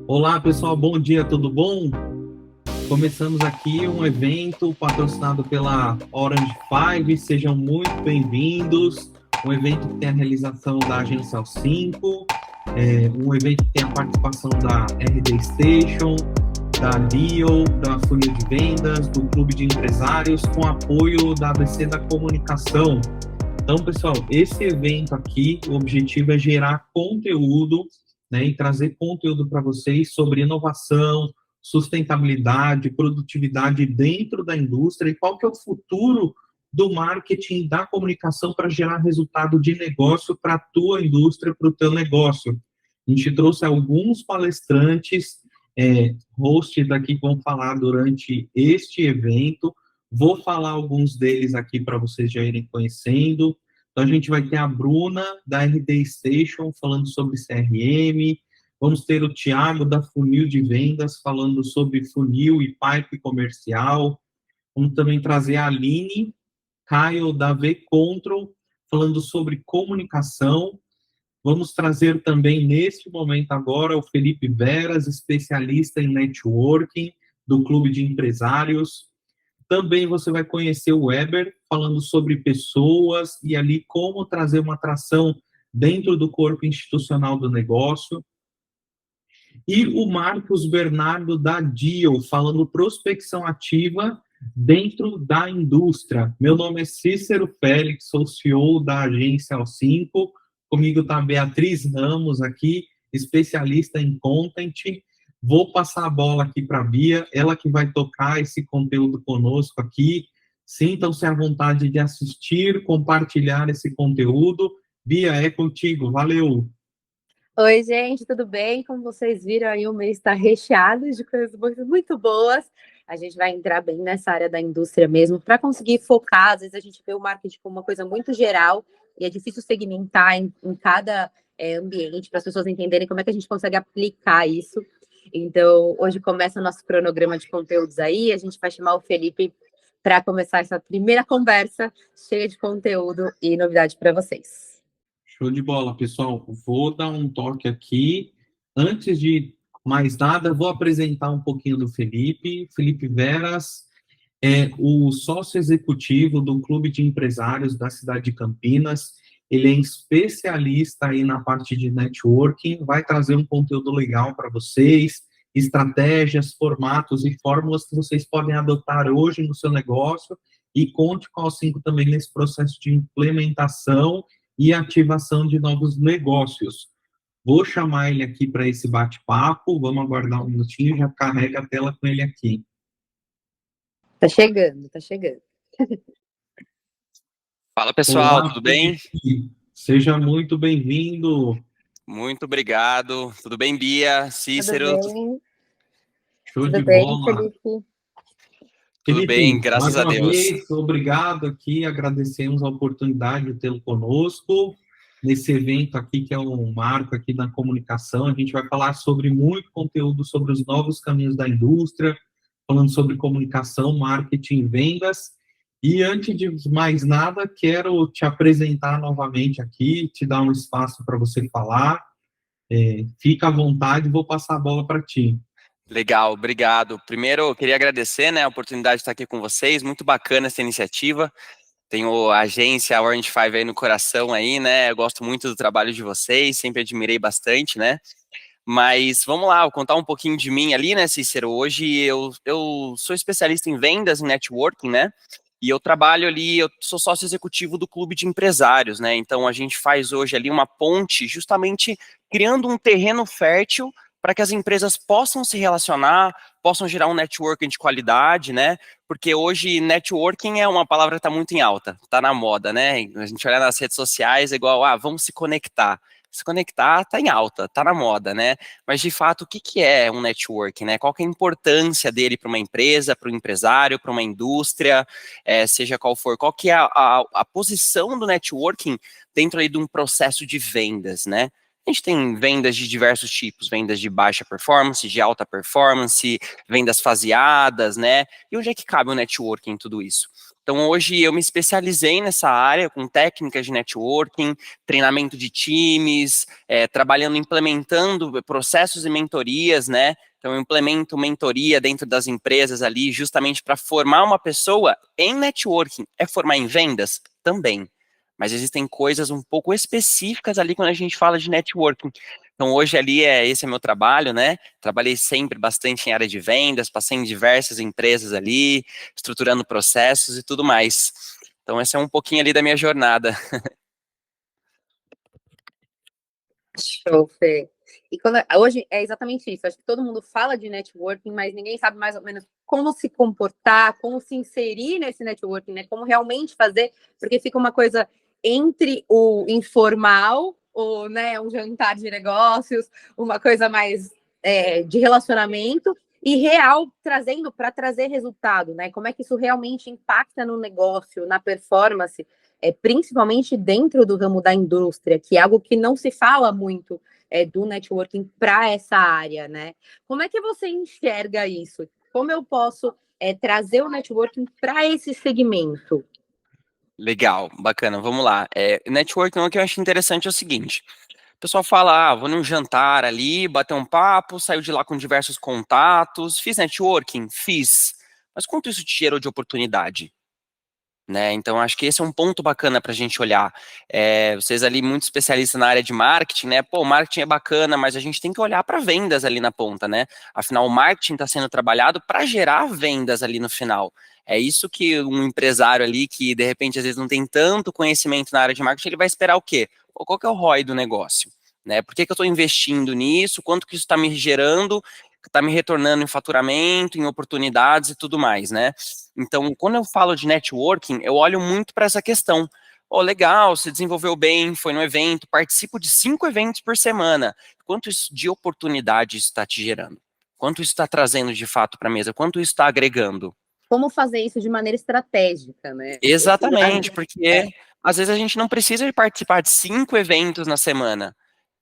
Olá, pessoal, bom dia, tudo bom? Começamos aqui um evento patrocinado pela Orange Five, sejam muito bem-vindos. Um evento que tem a realização da Agência Al5, um evento que tem a participação da RD Station, da Deal, da Funil de Vendas, do Clube de Empresários, com apoio da ABC da Comunicação. Então, pessoal, esse evento aqui, o objetivo é gerar conteúdo, né, e trazer conteúdo para vocês sobre inovação, sustentabilidade, produtividade dentro da indústria e qual que é o futuro do marketing, da comunicação para gerar resultado de negócio para a tua indústria, para o teu negócio. A gente trouxe alguns palestrantes, hosts aqui que vão falar durante este evento. Vou falar alguns deles aqui para vocês já irem conhecendo. Então, a gente vai ter a Bruna, da RD Station, falando sobre CRM. Vamos ter o Thiago, da Funil de Vendas, falando sobre funil e pipe comercial. Vamos também trazer a Aline Caio, da V-Control, falando sobre comunicação. Vamos trazer também, neste momento agora, o Felipe Veras, especialista em networking, do Clube de Empresários. Também você vai conhecer o Weber, falando sobre pessoas e ali como trazer uma atração dentro do corpo institucional do negócio. E o Marcos Bernardo da Deal, falando prospecção ativa dentro da indústria. Meu nome é Cícero Félix, sou CEO da agência Al5. Comigo está a Beatriz Ramos aqui, especialista em content. Vou passar a bola aqui para a Bia, ela que vai tocar esse conteúdo conosco aqui. Sintam-se à vontade de assistir, compartilhar esse conteúdo. Bia, é contigo, valeu! Oi, gente, tudo bem? Como vocês viram, aí o mês está recheado de coisas muito boas. A gente vai entrar bem nessa área da indústria mesmo, para conseguir focar. Às vezes a gente vê o marketing como uma coisa muito geral e é difícil segmentar em cada ambiente para as pessoas entenderem como é que a gente consegue aplicar isso. Então, hoje começa o nosso cronograma de conteúdos aí. A gente vai chamar o Felipe para começar essa primeira conversa cheia de conteúdo e novidade para vocês. Show de bola, pessoal. Vou dar um toque aqui. Antes de mais nada, vou apresentar um pouquinho do Felipe. Felipe Veras é o sócio executivo do Clube de Empresários da cidade de Campinas. Ele é especialista aí na parte de networking, vai trazer um conteúdo legal para vocês, estratégias, formatos e fórmulas que vocês podem adotar hoje no seu negócio e conte com o 5 também nesse processo de implementação e ativação de novos negócios. Vou chamar ele aqui para esse bate-papo, vamos aguardar um minutinho, já carrega a tela com ele aqui. Tá chegando, tá chegando. Fala, pessoal, Olá, tudo bem? Felipe. Seja muito bem-vindo. Muito obrigado. Tudo bem, Bia? Cícero? Tudo bem? Show de Tudo bem, bola. Felipe? Tudo bem, Felipe, graças mais a uma Deus. vez, obrigado aqui, agradecemos a oportunidade de tê-lo conosco nesse evento aqui, que é um marco aqui na comunicação. A gente vai falar sobre muito conteúdo sobre os novos caminhos da indústria, falando sobre comunicação, marketing, vendas. E antes de mais nada, quero te apresentar novamente aqui, te dar um espaço para você falar. Fica à vontade, vou passar a bola para ti. Legal, obrigado. Primeiro, eu queria agradecer, né, a oportunidade de estar aqui com vocês. Muito bacana essa iniciativa. Tenho a agência a Orange Five aí no coração aí, né? Eu gosto muito do trabalho de vocês, sempre admirei bastante, né? Mas vamos lá, vou contar um pouquinho de mim ali, né, Cícero? Hoje eu sou especialista em vendas e networking, né? E eu trabalho ali, eu sou sócio executivo do Clube de Empresários, né? Então a gente faz hoje ali uma ponte, justamente criando um terreno fértil para que as empresas possam se relacionar, possam gerar um networking de qualidade, né? Porque hoje networking é uma palavra que está muito em alta, está na moda, né? A gente olha nas redes sociais, é igual, vamos se conectar. Se conectar está em alta, está na moda, né? Mas de fato, o que, que é um networking, né? Qual que é a importância dele para uma empresa, para um empresário, para uma indústria, seja qual for, qual que é a posição do networking dentro aí de um processo de vendas, né? A gente tem vendas de diversos tipos, vendas de baixa performance, de alta performance, vendas faseadas, né? E onde é que cabe o networking em tudo isso? Então, hoje eu me especializei nessa área com técnicas de networking, treinamento de times, trabalhando, implementando processos e mentorias, né? Então, eu implemento mentoria dentro das empresas ali, justamente para formar uma pessoa em networking. É formar em vendas? Também. Mas existem coisas um pouco específicas ali quando a gente fala de networking. Então, hoje ali, esse é meu trabalho, né? Trabalhei sempre bastante em área de vendas, passei em diversas empresas ali, estruturando processos e tudo mais. Então, esse é um pouquinho ali da minha jornada. Show, Fê. E hoje é exatamente isso. Acho que todo mundo fala de networking, mas ninguém sabe mais ou menos como se comportar, como se inserir nesse networking, né? Como realmente fazer, porque fica uma coisa entre o informal, ou né, um jantar de negócios, uma coisa mais de relacionamento, e real, trazendo para trazer resultado, né? Como é que isso realmente impacta no negócio, na performance, principalmente dentro do ramo da indústria, que é algo que não se fala muito do networking para essa área, né? Como é que você enxerga isso? Como eu posso trazer o networking para esse segmento? Legal, bacana, vamos lá. Networking, o que eu acho interessante é o seguinte: o pessoal fala, vou num jantar ali, bater um papo, saiu de lá com diversos contatos, fiz networking? Fiz. Mas quanto isso te gerou de oportunidade? Né? Então, acho que esse é um ponto bacana para a gente olhar. Vocês ali, muito especialistas na área de marketing, né? Pô, marketing é bacana, mas a gente tem que olhar para vendas ali na ponta, né? Afinal, o marketing está sendo trabalhado para gerar vendas ali no final. É isso que um empresário ali, que de repente às vezes não tem tanto conhecimento na área de marketing, ele vai esperar o quê? Pô, qual que é o ROI do negócio? Né? Por que eu estou investindo nisso? Quanto que isso está me gerando? Está me retornando em faturamento, em oportunidades e tudo mais, né? Então, quando eu falo de networking, eu olho muito para essa questão. Oh, legal, você desenvolveu bem, foi no evento, participo de 5 eventos por semana. Quanto isso de oportunidade isso está te gerando? Quanto isso está trazendo de fato para a mesa? Quanto isso está agregando? Como fazer isso de maneira estratégica, né? Exatamente, porque às vezes a gente não precisa de participar de 5 eventos na semana.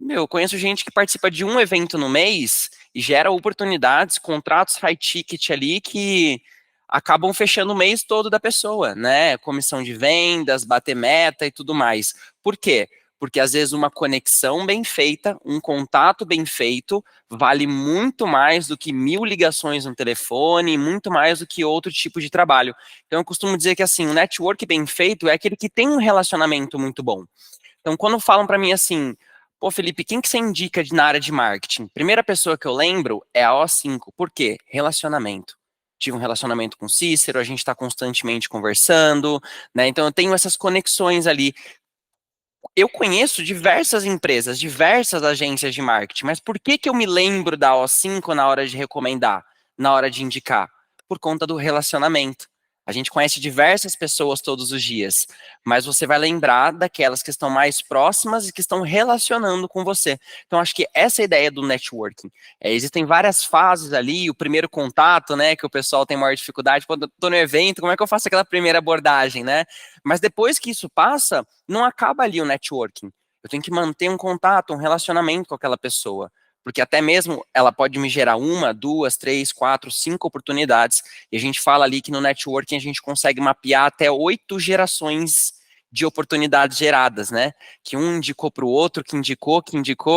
Eu conheço gente que participa de um evento no mês e gera oportunidades, contratos high ticket ali que acabam fechando o mês todo da pessoa, né? Comissão de vendas, bater meta e tudo mais. Por quê? Porque às vezes uma conexão bem feita, um contato bem feito, vale muito mais do que 1000 ligações no telefone, muito mais do que outro tipo de trabalho. Então eu costumo dizer que assim, o network bem feito é aquele que tem um relacionamento muito bom. Então quando falam para mim assim, pô, Felipe, quem que você indica na área de marketing? Primeira pessoa que eu lembro é a O5. Por quê? Relacionamento. Tive um relacionamento com o Cícero, a gente está constantemente conversando, né? Então eu tenho essas conexões ali. Eu conheço diversas empresas, diversas agências de marketing, mas por que que eu me lembro da O5 na hora de recomendar, na hora de indicar? Por conta do relacionamento. A gente conhece diversas pessoas todos os dias, mas você vai lembrar daquelas que estão mais próximas e que estão relacionando com você. Então, acho que essa é a ideia do networking. Existem várias fases ali, o primeiro contato, né, que o pessoal tem maior dificuldade, quando eu tô no evento, como é que eu faço aquela primeira abordagem, né? Mas depois que isso passa, não acaba ali o networking. Eu tenho que manter um contato, um relacionamento com aquela pessoa. Porque até mesmo ela pode me gerar 1, 2, 3, 4, 5 oportunidades. E a gente fala ali que no networking a gente consegue mapear até 8 gerações de oportunidades geradas, né? Que um indicou para o outro, que indicou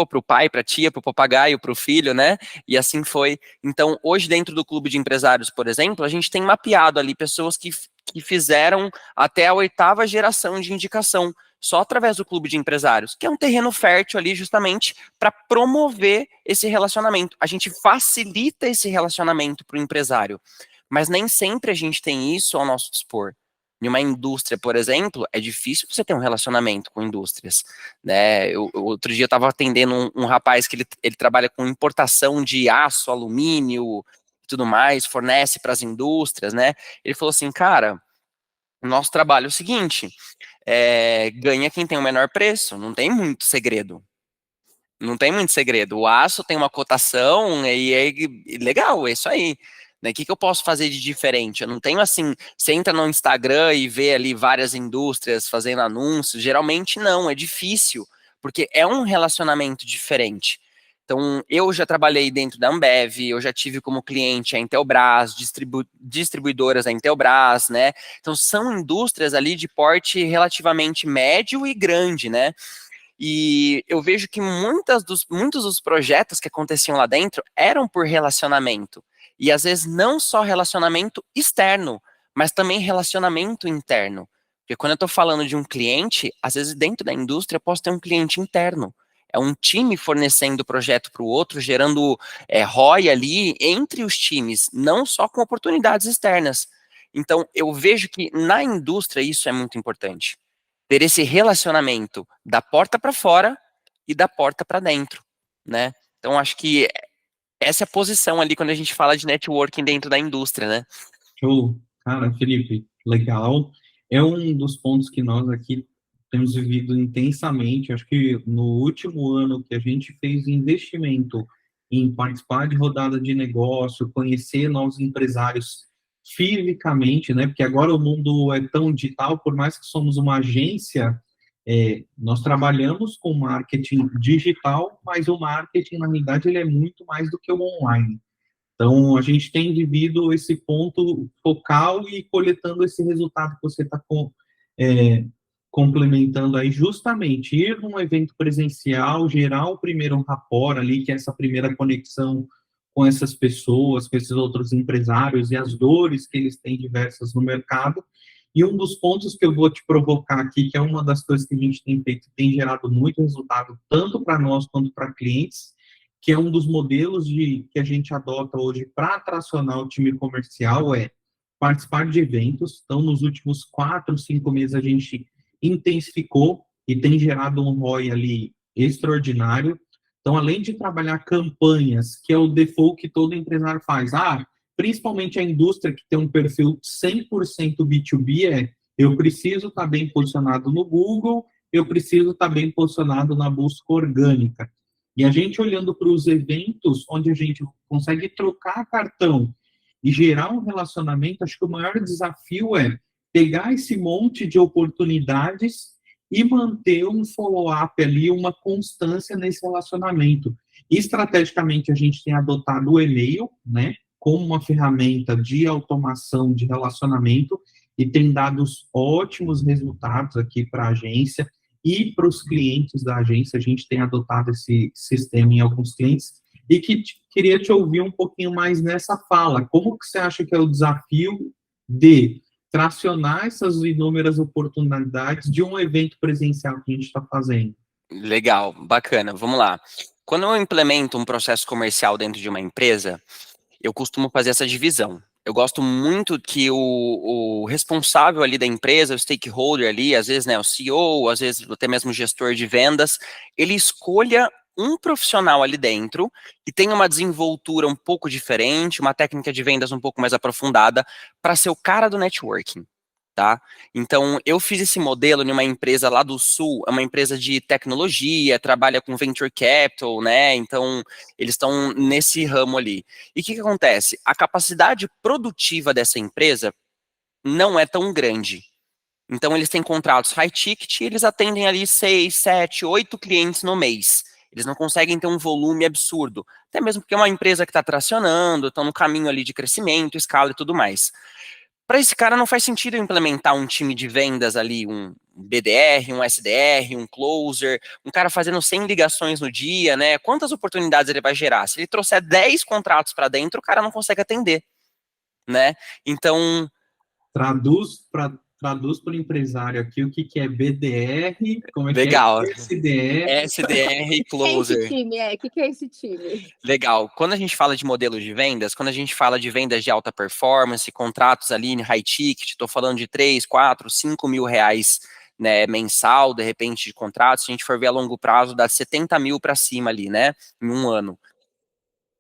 para o pai, para a tia, para o papagaio, para o filho, né? E assim foi. Então, hoje dentro do clube de empresários, por exemplo, a gente tem mapeado ali pessoas que fizeram até a 8ª geração de indicação, só através do clube de empresários, que é um terreno fértil ali justamente para promover esse relacionamento. A gente facilita esse relacionamento para o empresário, mas nem sempre a gente tem isso ao nosso dispor. Em uma indústria, por exemplo, é difícil você ter um relacionamento com indústrias, né? Outro dia eu estava atendendo um rapaz que ele trabalha com importação de aço, alumínio e tudo mais, fornece para as indústrias, né? Ele falou assim, cara, o nosso trabalho é o seguinte, ganha quem tem o menor preço, não tem muito segredo. Não tem muito segredo. O aço tem uma cotação e é legal, é isso aí. Né? O que eu posso fazer de diferente? Eu não tenho assim, você entra no Instagram e vê ali várias indústrias fazendo anúncios. Geralmente não, é difícil, porque é um relacionamento diferente. Então, eu já trabalhei dentro da Ambev, eu já tive como cliente a Intelbras, distribuidoras da Intelbras, né? Então, são indústrias ali de porte relativamente médio e grande, né? E eu vejo que muitos dos projetos que aconteciam lá dentro eram por relacionamento. E às vezes não só relacionamento externo, mas também relacionamento interno. Porque quando eu estou falando de um cliente, às vezes dentro da indústria eu posso ter um cliente interno. É um time fornecendo projeto para o outro, gerando ROI ali entre os times, não só com oportunidades externas. Então, eu vejo que na indústria isso é muito importante. Ter esse relacionamento da porta para fora e da porta para dentro, né? Então, acho que essa é a posição ali quando a gente fala de networking dentro da indústria, né? Show. Cara, Felipe, legal. É um dos pontos que nós aqui temos vivido intensamente. Acho que no último ano que a gente fez investimento em participar de rodada de negócio, conhecer novos empresários fisicamente, né? Porque agora o mundo é tão digital, por mais que somos uma agência, nós trabalhamos com marketing digital, mas o marketing, na realidade, ele é muito mais do que o online. Então, a gente tem vivido esse ponto focal e coletando esse resultado que você está complementando aí, justamente ir num evento presencial, gerar o primeiro rapport ali, que é essa primeira conexão com essas pessoas, com esses outros empresários e as dores que eles têm diversas no mercado. E um dos pontos que eu vou te provocar aqui, que é uma das coisas que a gente tem feito, tem gerado muito resultado, tanto para nós quanto para clientes, que é um dos modelos que a gente adota hoje para atracionar o time comercial, é participar de eventos. Então, nos últimos 4, 5 meses, a gente intensificou e tem gerado um ROI ali extraordinário. Então, além de trabalhar campanhas, que é o default que todo empresário faz, principalmente a indústria que tem um perfil 100% B2B, eu preciso estar bem posicionado no Google, eu preciso estar bem posicionado na busca orgânica. E a gente olhando para os eventos onde a gente consegue trocar cartão e gerar um relacionamento, acho que o maior desafio é pegar esse monte de oportunidades e manter um follow-up ali, uma constância nesse relacionamento. E, estrategicamente, a gente tem adotado o e-mail, né, como uma ferramenta de automação de relacionamento e tem dado ótimos resultados aqui para a agência. E para os clientes da agência, a gente tem adotado esse sistema em alguns clientes e queria te ouvir um pouquinho mais nessa fala. Como que você acha que é o desafio de tracionar essas inúmeras oportunidades de um evento presencial que a gente está fazendo? Legal, bacana, vamos lá. Quando eu implemento um processo comercial dentro de uma empresa, eu costumo fazer essa divisão. Eu gosto muito que o responsável ali da empresa, o stakeholder ali, às vezes, né, o CEO, às vezes até mesmo o gestor de vendas, ele escolha um profissional ali dentro que tenha uma desenvoltura um pouco diferente, uma técnica de vendas um pouco mais aprofundada para ser o cara do networking. Tá? Então, eu fiz esse modelo em uma empresa lá do Sul, é uma empresa de tecnologia, trabalha com venture capital, né? Então, eles estão nesse ramo ali. E o que acontece? A capacidade produtiva dessa empresa não é tão grande. Então, eles têm contratos high ticket e eles atendem ali 6, 7, 8 clientes no mês. Eles não conseguem ter um volume absurdo. Até mesmo porque é uma empresa que está tracionando, estão no caminho ali de crescimento, escala e tudo mais. Para esse cara não faz sentido eu implementar um time de vendas ali, um BDR, um SDR, um closer, um cara fazendo 100 ligações no dia, né? Quantas oportunidades ele vai gerar? Se ele trouxer 10 contratos para dentro, o cara não consegue atender, né? Então, Traduz para o empresário aqui o que é BDR, como é que legal. é SDR. SDR e O que é esse closer. time? O que é esse time? Legal. Quando a gente fala de modelos de vendas, quando a gente fala de vendas de alta performance, contratos ali em high ticket, estou falando de 3, 4, 5 mil reais, né, mensal, de repente, de contratos, se a gente for ver a longo prazo, dá 70 mil para cima ali, né, em um ano.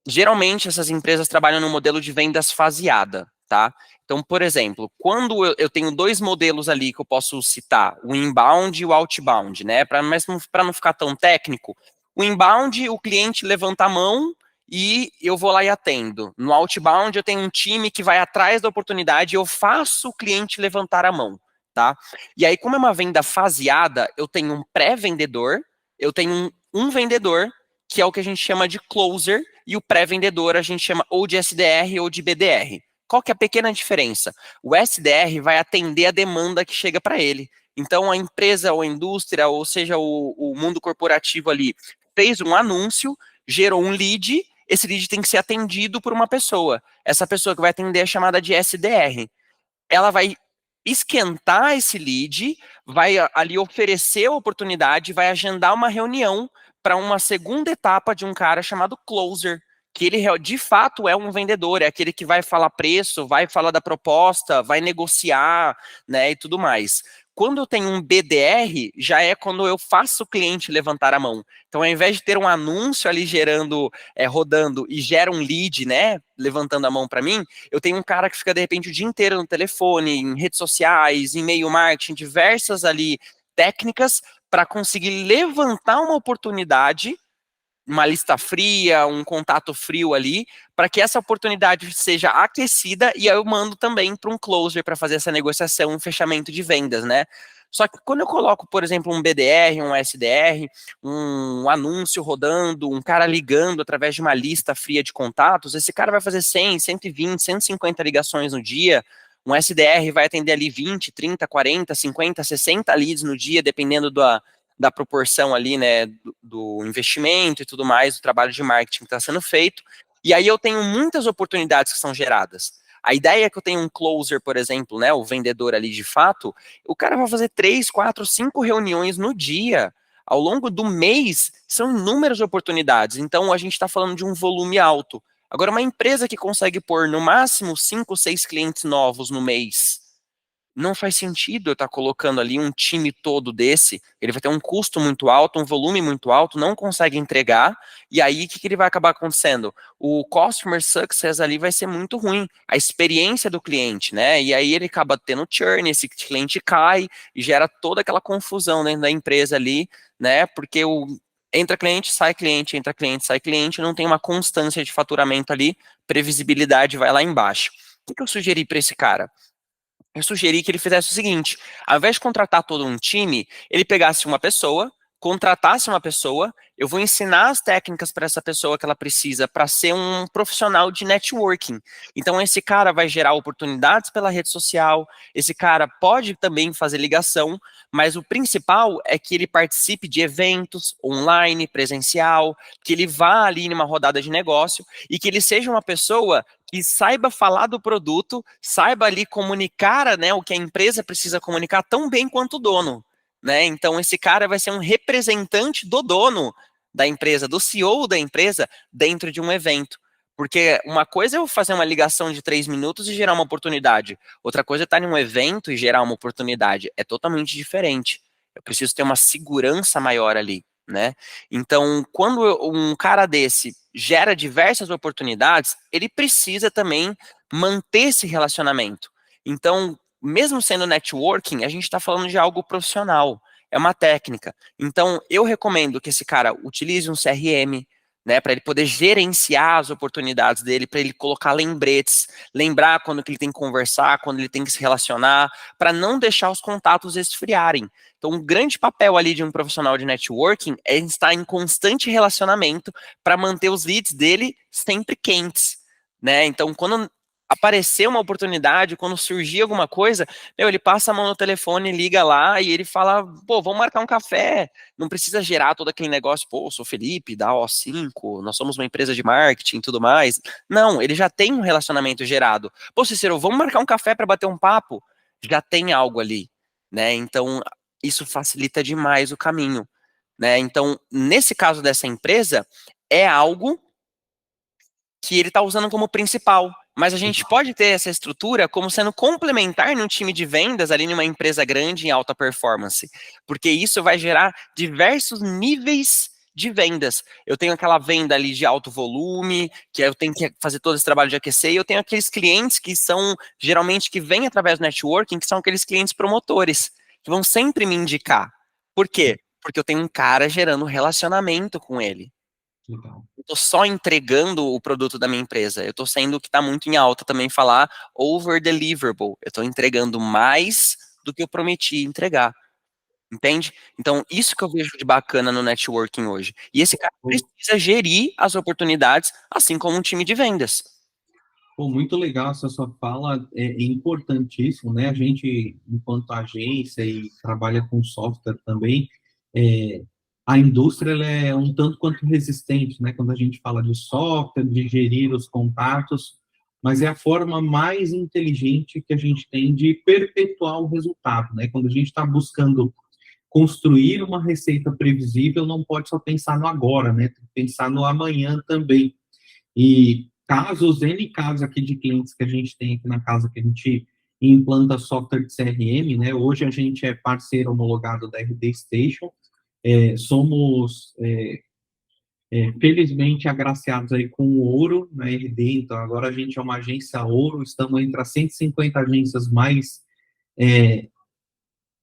Geralmente, essas empresas trabalham no modelo de vendas faseada, tá? Então, por exemplo, quando eu tenho dois modelos ali que eu posso citar, o inbound e o outbound, né? Para não ficar tão técnico, o inbound, o cliente levanta a mão e eu vou lá e atendo. No outbound, eu tenho um time que vai atrás da oportunidade e eu faço o cliente levantar a mão, tá? E aí, como é uma venda faseada, eu tenho um pré-vendedor, eu tenho um vendedor que é o que a gente chama de closer, e o pré-vendedor a gente chama ou de SDR ou de BDR. Qual que é a pequena diferença? O SDR vai atender a demanda que chega para ele. Então, a empresa ou a indústria, ou seja, o mundo corporativo ali, fez um anúncio, gerou um lead, esse lead tem que ser atendido por uma pessoa. Essa pessoa que vai atender é chamada de SDR. Ela vai esquentar esse lead, vai ali oferecer a oportunidade, vai agendar uma reunião para uma segunda etapa de um cara chamado closer, que ele de fato é um vendedor, é aquele que vai falar preço, vai falar da proposta, vai negociar, né, e tudo mais. Quando eu tenho um BDR, já é quando eu faço o cliente levantar a mão. Então, ao invés de ter um anúncio ali gerando, rodando e gera um lead, né, levantando a mão para mim, eu tenho um cara que fica de repente o dia inteiro no telefone, em redes sociais, em e-mail marketing, diversas ali técnicas para conseguir levantar uma oportunidade, uma lista fria, um contato frio ali, para que essa oportunidade seja aquecida e aí eu mando também para um closer para fazer essa negociação, um fechamento de vendas, né? Só que quando eu coloco, por exemplo, um BDR, um SDR, um anúncio rodando, um cara ligando através de uma lista fria de contatos, esse cara vai fazer 100, 120, 150 ligações no dia. Um SDR vai atender ali 20, 30, 40, 50, 60 leads no dia, dependendo da proporção ali, né, do investimento e tudo mais, do trabalho de marketing que está sendo feito. E aí eu tenho muitas oportunidades que são geradas. A ideia é que eu tenho um closer, por exemplo, né, o vendedor ali de fato, o cara vai fazer 3, 4, 5 reuniões no dia. Ao longo do mês, são inúmeras oportunidades. Então, a gente está falando de um volume alto. Agora, uma empresa que consegue pôr no máximo 5, 6 clientes novos no mês, não faz sentido eu estar colocando ali um time todo desse, ele vai ter um custo muito alto, um volume muito alto, não consegue entregar, e aí o que ele vai acabar acontecendo? O customer success ali vai ser muito ruim, a experiência do cliente, né? E aí ele acaba tendo churn, esse cliente cai e gera toda aquela confusão dentro da empresa ali, né? Porque entra cliente, sai cliente, entra cliente, sai cliente, não tem uma constância de faturamento ali, previsibilidade vai lá embaixo. O que eu sugeri para esse cara? Eu sugeri que ele fizesse o seguinte: ao invés de contratar todo um time, ele pegasse uma pessoa, contratasse uma pessoa, eu vou ensinar as técnicas para essa pessoa que ela precisa para ser um profissional de networking. Então, esse cara vai gerar oportunidades pela rede social, esse cara pode também fazer ligação, mas o principal é que ele participe de eventos online, presencial, que ele vá ali numa rodada de negócio e que ele seja uma pessoa que saiba falar do produto, saiba ali comunicar, né, o que a empresa precisa comunicar tão bem quanto o dono, né? Então esse cara vai ser um representante do dono da empresa, do CEO da empresa, dentro de um evento. Porque uma coisa é eu fazer uma ligação de 3 minutos e gerar uma oportunidade. Outra coisa é estar em um evento e gerar uma oportunidade. É totalmente diferente. Eu preciso ter uma segurança maior ali, né? Então, quando um cara desse gera diversas oportunidades, ele precisa também manter esse relacionamento. Então, mesmo sendo networking, a gente está falando de algo profissional, é uma técnica. Então, eu recomendo que esse cara utilize um CRM, né, para ele poder gerenciar as oportunidades dele, para ele colocar lembretes, lembrar quando que ele tem que conversar, quando ele tem que se relacionar, para não deixar os contatos esfriarem. Então, um grande papel ali de um profissional de networking é estar em constante relacionamento para manter os leads dele sempre quentes, né? Então, quando aparecer uma oportunidade, quando surgir alguma coisa, ele passa a mão no telefone, liga lá e ele fala, pô, vamos marcar um café, não precisa gerar todo aquele negócio, pô, sou Felipe, da O5, nós somos uma empresa de marketing e tudo mais. Não, ele já tem um relacionamento gerado. Pô, Cícero, vamos marcar um café para bater um papo? Já tem algo ali, né? Então, isso facilita demais o caminho, né? Então, nesse caso dessa empresa, é algo que ele está usando como principal. Mas a gente pode ter essa estrutura como sendo complementar num time de vendas ali numa empresa grande em alta performance, porque isso vai gerar diversos níveis de vendas. Eu tenho aquela venda ali de alto volume, que eu tenho que fazer todo esse trabalho de aquecer, e eu tenho aqueles clientes que são, geralmente, que vêm através do networking, que são aqueles clientes promotores, que vão sempre me indicar. Por quê? Porque eu tenho um cara gerando relacionamento com ele. Legal. Eu estou só entregando o produto da minha empresa. Eu estou sendo o que está muito em alta também falar over deliverable. Eu estou entregando mais do que eu prometi entregar, entende? Então, isso que eu vejo de bacana no networking hoje. E esse cara precisa gerir as oportunidades, assim como um time de vendas. Pô, muito legal essa sua fala, é importantíssimo, né? A gente, enquanto agência e trabalha com software também, é, a indústria ela é um tanto quanto resistente, né? Quando a gente fala de software, de gerir os contatos, mas é a forma mais inteligente que a gente tem de perpetuar o resultado, né? Quando a gente está buscando construir uma receita previsível, não pode só pensar no agora, né? Tem que pensar no amanhã também. E casos, N casos aqui de clientes que a gente tem aqui na casa, que a gente implanta software de CRM, né? Hoje a gente é parceiro homologado da RD Station, somos, felizmente, agraciados aí com o ouro na RD, então agora a gente é uma agência ouro, estamos entre as 150 agências mais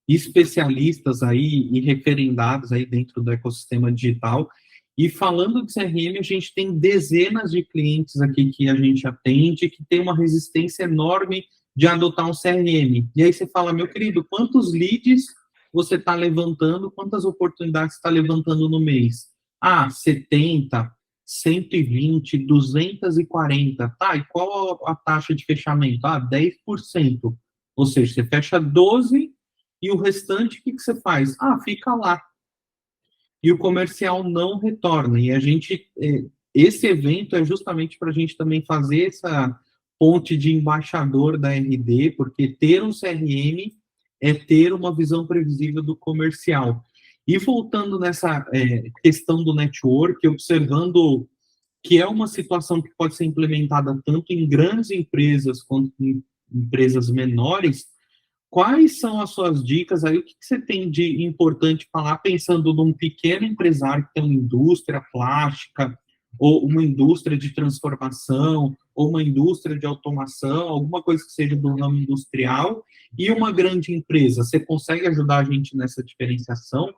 especialistas aí e referendados aí dentro do ecossistema digital. E falando de CRM, a gente tem dezenas de clientes aqui que a gente atende que tem uma resistência enorme de adotar um CRM. E aí você fala, meu querido, quantos leads você está levantando, quantas oportunidades você está levantando no mês? Ah, 70, 120, 240. Tá, e qual a taxa de fechamento? Ah, 10%. Ou seja, você fecha 12 e o restante, o que você faz? Ah, fica lá. E o comercial não retorna. E a gente, esse evento é justamente para a gente também fazer essa ponte de embaixador da RD, porque ter um CRM é ter uma visão previsível do comercial. E voltando nessa questão do network, observando que é uma situação que pode ser implementada tanto em grandes empresas quanto em empresas menores. Quais são as suas dicas aí? O que você tem de importante falar, pensando num pequeno empresário que tem uma indústria plástica, ou uma indústria de transformação, ou uma indústria de automação, alguma coisa que seja do ramo industrial, e uma grande empresa? Você consegue ajudar a gente nessa diferenciação?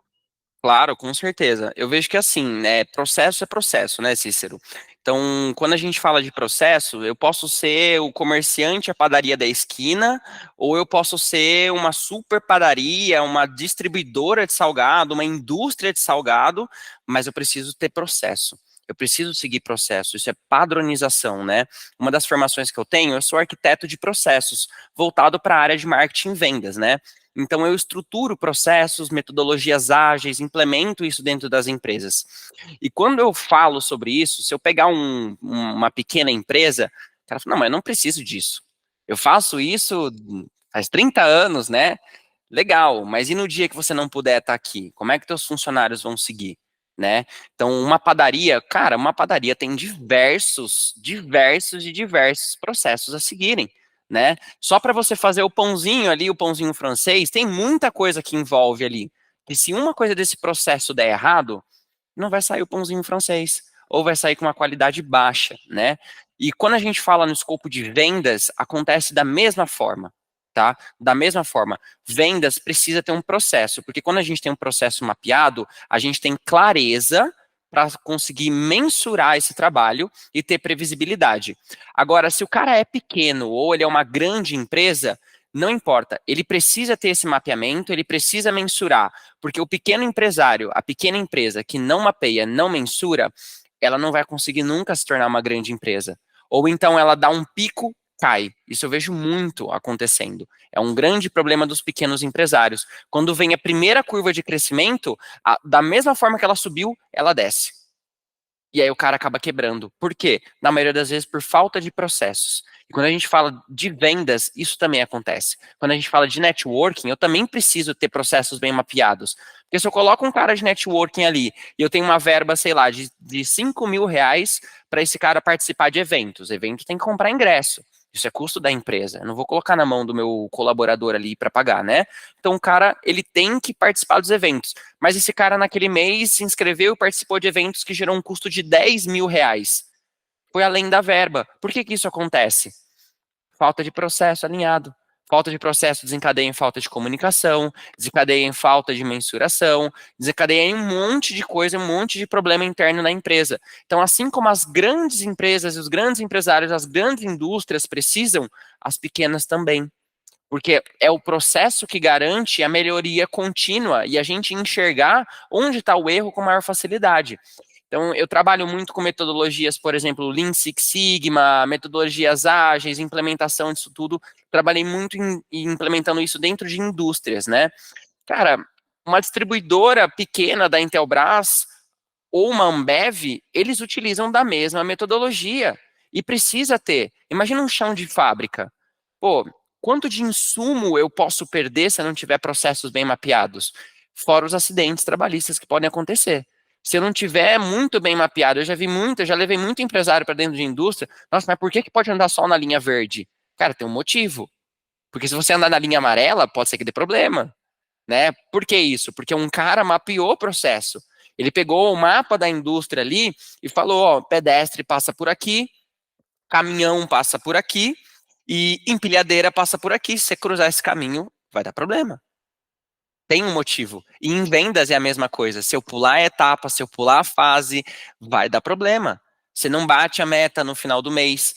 Claro, com certeza. Eu vejo que assim, né, processo é processo, né, Cícero? Então, quando a gente fala de processo, eu posso ser o comerciante, a padaria da esquina, ou eu posso ser uma super padaria, uma distribuidora de salgado, uma indústria de salgado, mas eu preciso ter processo. Eu preciso seguir processo, isso é padronização, né? Uma das formações que eu tenho, eu sou arquiteto de processos, voltado para a área de marketing e vendas, né? Então, eu estruturo processos, metodologias ágeis, implemento isso dentro das empresas. E quando eu falo sobre isso, se eu pegar uma pequena empresa, o cara fala, não, mas eu não preciso disso. Eu faço isso faz 30 anos, né? Legal, mas e no dia que você não puder estar aqui? Como é que teus funcionários vão seguir? Né? Então, uma padaria, cara, uma padaria tem diversos processos a seguirem, né? Só para você fazer o pãozinho ali, o pãozinho francês, tem muita coisa que envolve ali. E se uma coisa desse processo der errado, não vai sair o pãozinho francês, ou vai sair com uma qualidade baixa, né? E quando a gente fala no escopo de vendas, acontece da mesma forma, tá? Da mesma forma, vendas precisa ter um processo, porque quando a gente tem um processo mapeado, a gente tem clareza para conseguir mensurar esse trabalho e ter previsibilidade. Agora, se o cara é pequeno ou ele é uma grande empresa, não importa, ele precisa ter esse mapeamento, ele precisa mensurar, porque o pequeno empresário, a pequena empresa que não mapeia, não mensura, ela não vai conseguir nunca se tornar uma grande empresa. Ou então ela dá um pico, cai. Isso eu vejo muito acontecendo. É um grande problema dos pequenos empresários. Quando vem a primeira curva de crescimento, da mesma forma que ela subiu, ela desce. E aí o cara acaba quebrando. Por quê? Na maioria das vezes por falta de processos. E quando a gente fala de vendas, isso também acontece. Quando a gente fala de networking, eu também preciso ter processos bem mapeados. Porque se eu coloco um cara de networking ali e eu tenho uma verba, sei lá, de R$ 5.000 para esse cara participar de eventos. Evento tem que comprar ingresso. Isso é custo da empresa. Eu não vou colocar na mão do meu colaborador ali para pagar, né? Então o cara, ele tem que participar dos eventos. Mas esse cara naquele mês se inscreveu e participou de eventos que gerou um custo de R$ 10.000. Foi além da verba. Por que isso acontece? Falta de processo alinhado. Falta de processo desencadeia em falta de comunicação, desencadeia em falta de mensuração, desencadeia em um monte de coisa, um monte de problema interno na empresa. Então, assim como as grandes empresas, os grandes empresários, as grandes indústrias precisam, as pequenas também. porque é o processo que garante a melhoria contínua e a gente enxergar onde está o erro com maior facilidade. Então, eu trabalho muito com metodologias, por exemplo, Lean Six Sigma, metodologias ágeis, implementação disso tudo. Trabalhei muito em implementando isso dentro de indústrias, né? Cara, uma distribuidora pequena da Intelbras ou uma Ambev, eles utilizam da mesma metodologia e precisa ter. Imagina um chão de fábrica. Pô, quanto de insumo eu posso perder se eu não tiver processos bem mapeados? Fora os acidentes trabalhistas que podem acontecer. Se eu não tiver muito bem mapeado, eu já levei muito empresário para dentro de indústria. Nossa, mas por que pode andar só na linha verde? Cara, tem um motivo. Porque se você andar na linha amarela, pode ser que dê problema, né? Por que isso? Porque um cara mapeou o processo. Ele pegou o mapa da indústria ali e falou, ó, pedestre passa por aqui, caminhão passa por aqui e empilhadeira passa por aqui. Se você cruzar esse caminho, vai dar problema. Tem um motivo. E em vendas é a mesma coisa. Se eu pular a etapa, se eu pular a fase, vai dar problema. Você não bate a meta no final do mês.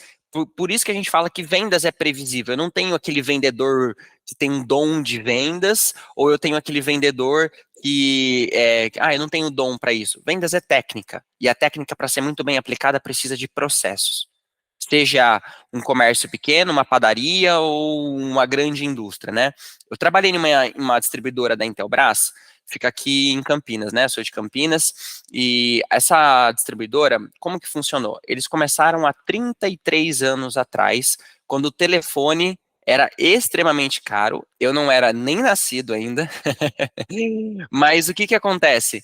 Por isso que a gente fala que vendas é previsível. Eu não tenho aquele vendedor que tem um dom de vendas, ou eu tenho aquele vendedor que eu não tenho dom para isso. Vendas é técnica. E a técnica, para ser muito bem aplicada, precisa de processos. Seja um comércio pequeno, uma padaria ou uma grande indústria, né? Eu trabalhei em uma distribuidora da Intelbras, fica aqui em Campinas, né? Sou de Campinas, e essa distribuidora, como que funcionou? Eles começaram há 33 anos atrás, quando o telefone era extremamente caro, eu não era nem nascido ainda, mas o que que acontece?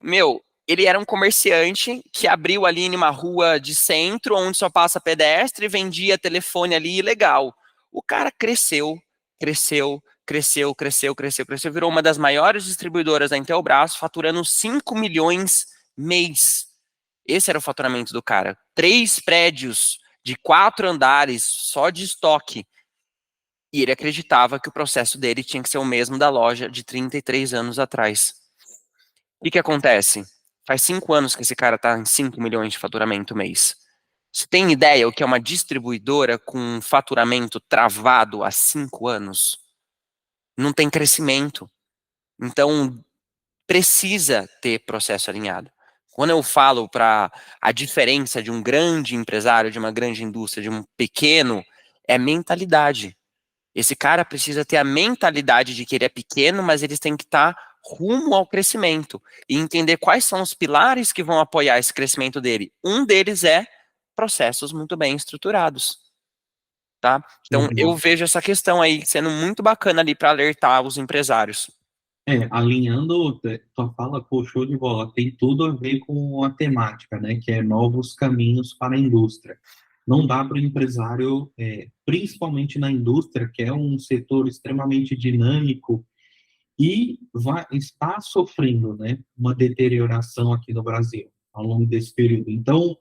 Meu, ele era um comerciante que abriu ali em uma rua de centro, onde só passa pedestre, vendia telefone ali, legal. O cara cresceu, cresceu, cresceu, cresceu, cresceu, cresceu, virou uma das maiores distribuidoras da Intelbras, faturando 5 milhões mês. Esse era o faturamento do cara. 3 prédios de 4 andares, só de estoque. E ele acreditava que o processo dele tinha que ser o mesmo da loja de 33 anos atrás. O que acontece? Faz 5 anos que esse cara está em 5 milhões de faturamento mês. Você tem ideia o que é uma distribuidora com faturamento travado há 5 anos? Não tem crescimento. Então, precisa ter processo alinhado. Quando eu falo para a diferença de um grande empresário, de uma grande indústria, de um pequeno, é mentalidade. Esse cara precisa ter a mentalidade de que ele é pequeno, mas eles têm que estar rumo ao crescimento e entender quais são os pilares que vão apoiar esse crescimento dele. Um deles é processos muito bem estruturados, tá? Então eu vejo essa questão aí sendo muito bacana ali para alertar os empresários. Alinhando tua fala, pô, show de bola, tem tudo a ver com a temática, né, que é novos caminhos para a indústria. Não dá para o empresário, principalmente na indústria, que é um setor extremamente dinâmico e está sofrendo, né, uma deterioração aqui no Brasil ao longo desse período. Então,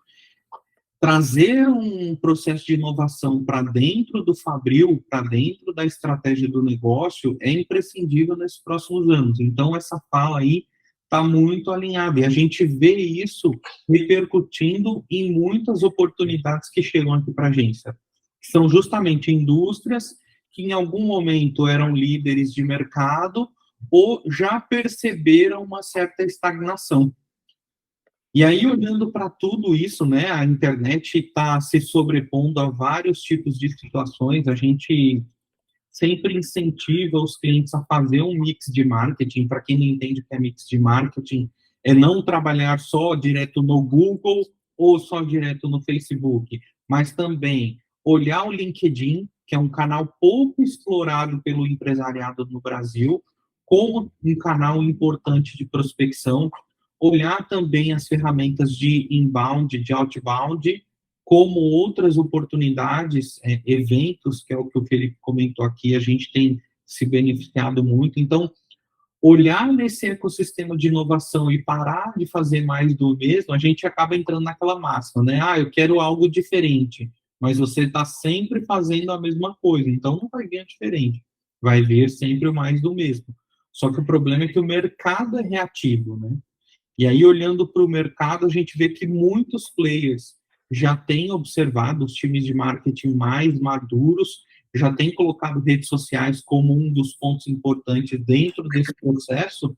trazer um processo de inovação para dentro do Fabril, para dentro da estratégia do negócio, é imprescindível nesses próximos anos. Então, essa fala aí está muito alinhada, e a gente vê isso repercutindo em muitas oportunidades que chegam aqui para a agência, que são justamente indústrias que em algum momento eram líderes de mercado ou já perceberam uma certa estagnação. E aí, olhando para tudo isso, né, a internet está se sobrepondo a vários tipos de situações, a gente sempre incentiva os clientes a fazer um mix de marketing. Para quem não entende o que é mix de marketing, é não trabalhar só direto no Google ou só direto no Facebook, mas também olhar o LinkedIn, que é um canal pouco explorado pelo empresariado no Brasil, como um canal importante de prospecção, olhar também as ferramentas de inbound, de outbound, como outras oportunidades, eventos, que é o que o Felipe comentou aqui, a gente tem se beneficiado muito. Então, olhar nesse ecossistema de inovação e parar de fazer mais do mesmo, a gente acaba entrando naquela máxima, né? Eu quero algo diferente, mas você está sempre fazendo a mesma coisa, então não vai vir diferente, vai vir sempre mais do mesmo. Só que o problema é que o mercado é reativo, né? E aí, olhando para o mercado, a gente vê que muitos players já têm observado os times de marketing mais maduros, já tem colocado redes sociais como um dos pontos importantes dentro desse processo.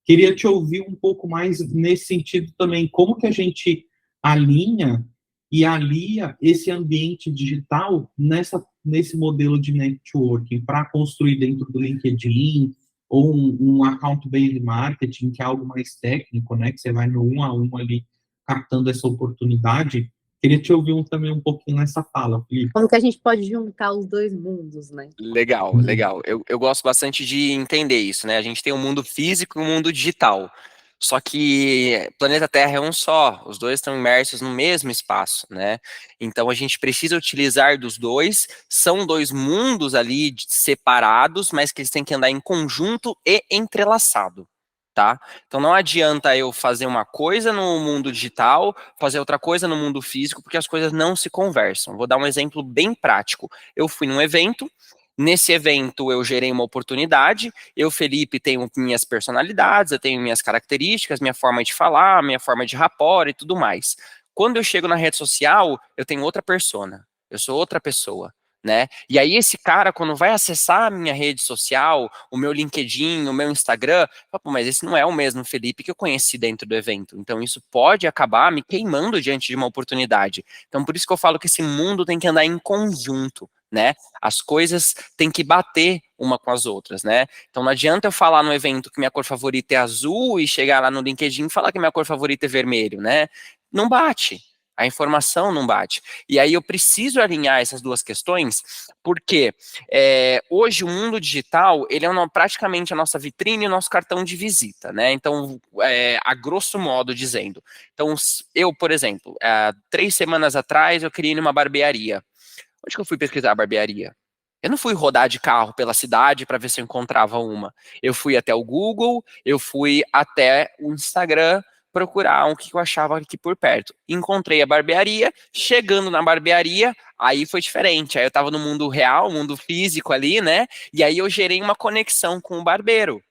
Queria te ouvir um pouco mais nesse sentido também, como que a gente alinha e alia esse ambiente digital nesse modelo de networking para construir dentro do LinkedIn ou um account-based marketing, que é algo mais técnico, né, que você vai no um a um ali captando essa oportunidade. Queria te ouvir também um pouquinho nessa fala, Felipe. Como que a gente pode juntar os dois mundos, né? Legal, legal. Eu gosto bastante de entender isso, né? A gente tem um mundo físico e um mundo digital. Só que o planeta Terra é um só, os dois estão imersos no mesmo espaço, né? Então a gente precisa utilizar dos dois, são dois mundos ali separados, mas que eles têm que andar em conjunto e entrelaçado, tá? Então não adianta eu fazer uma coisa no mundo digital, fazer outra coisa no mundo físico, porque as coisas não se conversam. Vou dar um exemplo bem prático. Eu fui num evento. Nesse evento eu gerei uma oportunidade, eu, Felipe, tenho minhas personalidades, eu tenho minhas características, minha forma de falar, minha forma de rapport e tudo mais. Quando eu chego na rede social, eu tenho outra persona, eu sou outra pessoa, né? E aí esse cara, quando vai acessar a minha rede social, o meu LinkedIn, o meu Instagram, fala, pô, mas esse não é o mesmo Felipe que eu conheci dentro do evento. Então isso pode acabar me queimando diante de uma oportunidade. Então por isso que eu falo que esse mundo tem que andar em conjunto, né? As coisas têm que bater uma com as outras, né? Então não adianta eu falar no evento que minha cor favorita é azul e chegar lá no LinkedIn e falar que minha cor favorita é vermelho, né? Não bate. A informação não bate. E aí eu preciso alinhar essas duas questões, porque hoje o mundo digital, ele é praticamente a nossa vitrine e o nosso cartão de visita, né? Então, a grosso modo dizendo. Então, eu, por exemplo, 3 semanas atrás, eu queria ir numa barbearia. Onde que eu fui pesquisar a barbearia? Eu não fui rodar de carro pela cidade para ver se eu encontrava uma. Eu fui até o Google, eu fui até o Instagram procurar um que eu achava aqui por perto. Encontrei a barbearia, chegando na barbearia, aí foi diferente. Aí eu estava no mundo real, mundo físico ali, né? E aí eu gerei uma conexão com o barbeiro,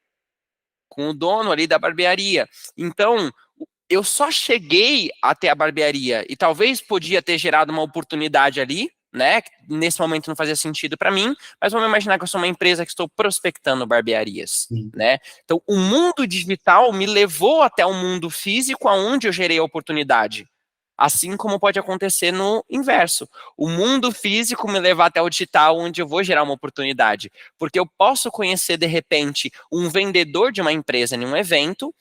com o dono ali da barbearia. Então, eu só cheguei até a barbearia e talvez podia ter gerado uma oportunidade ali, né? Que nesse momento não fazia sentido para mim, mas vamos imaginar que eu sou uma empresa que estou prospectando barbearias, Sim. né? Então, o mundo digital me levou até o mundo físico, aonde eu gerei a oportunidade. Assim como pode acontecer no inverso. O mundo físico me levar até o digital, onde eu vou gerar uma oportunidade. Porque eu posso conhecer, de repente, um vendedor de uma empresa em um evento,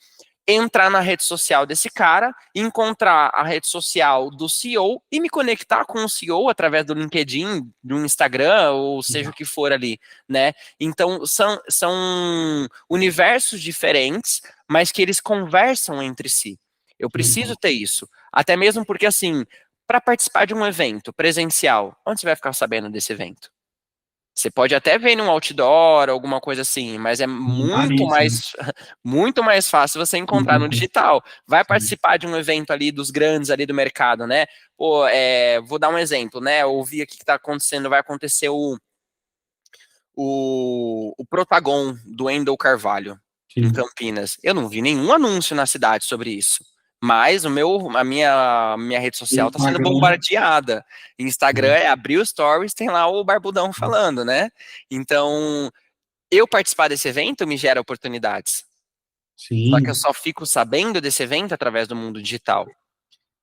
entrar na rede social desse cara, encontrar a rede social do CEO e me conectar com o CEO através do LinkedIn, do Instagram, ou seja o que for ali, né? Então, são universos diferentes, mas que eles conversam entre si. Eu preciso ter isso. Até mesmo porque, assim, para participar de um evento presencial, onde você vai ficar sabendo desse evento? Você pode até ver num outdoor, alguma coisa assim, mas é muito Raríssimo. mais, muito mais fácil você encontrar no digital. Vai Sim. participar de um evento ali dos grandes ali do mercado, né? Pô, vou dar um exemplo, né? Eu ouvi aqui que está acontecendo, vai acontecer o Protagon do Wendel Carvalho em Sim. Campinas. Eu não vi nenhum anúncio na cidade sobre isso. Mas a minha rede social está sendo Instagram. bombardeada. Instagram abrir o stories, tem lá o Barbudão falando, né? Então, eu participar desse evento me gera oportunidades. Só que eu Sim. só fico sabendo desse evento através do mundo digital.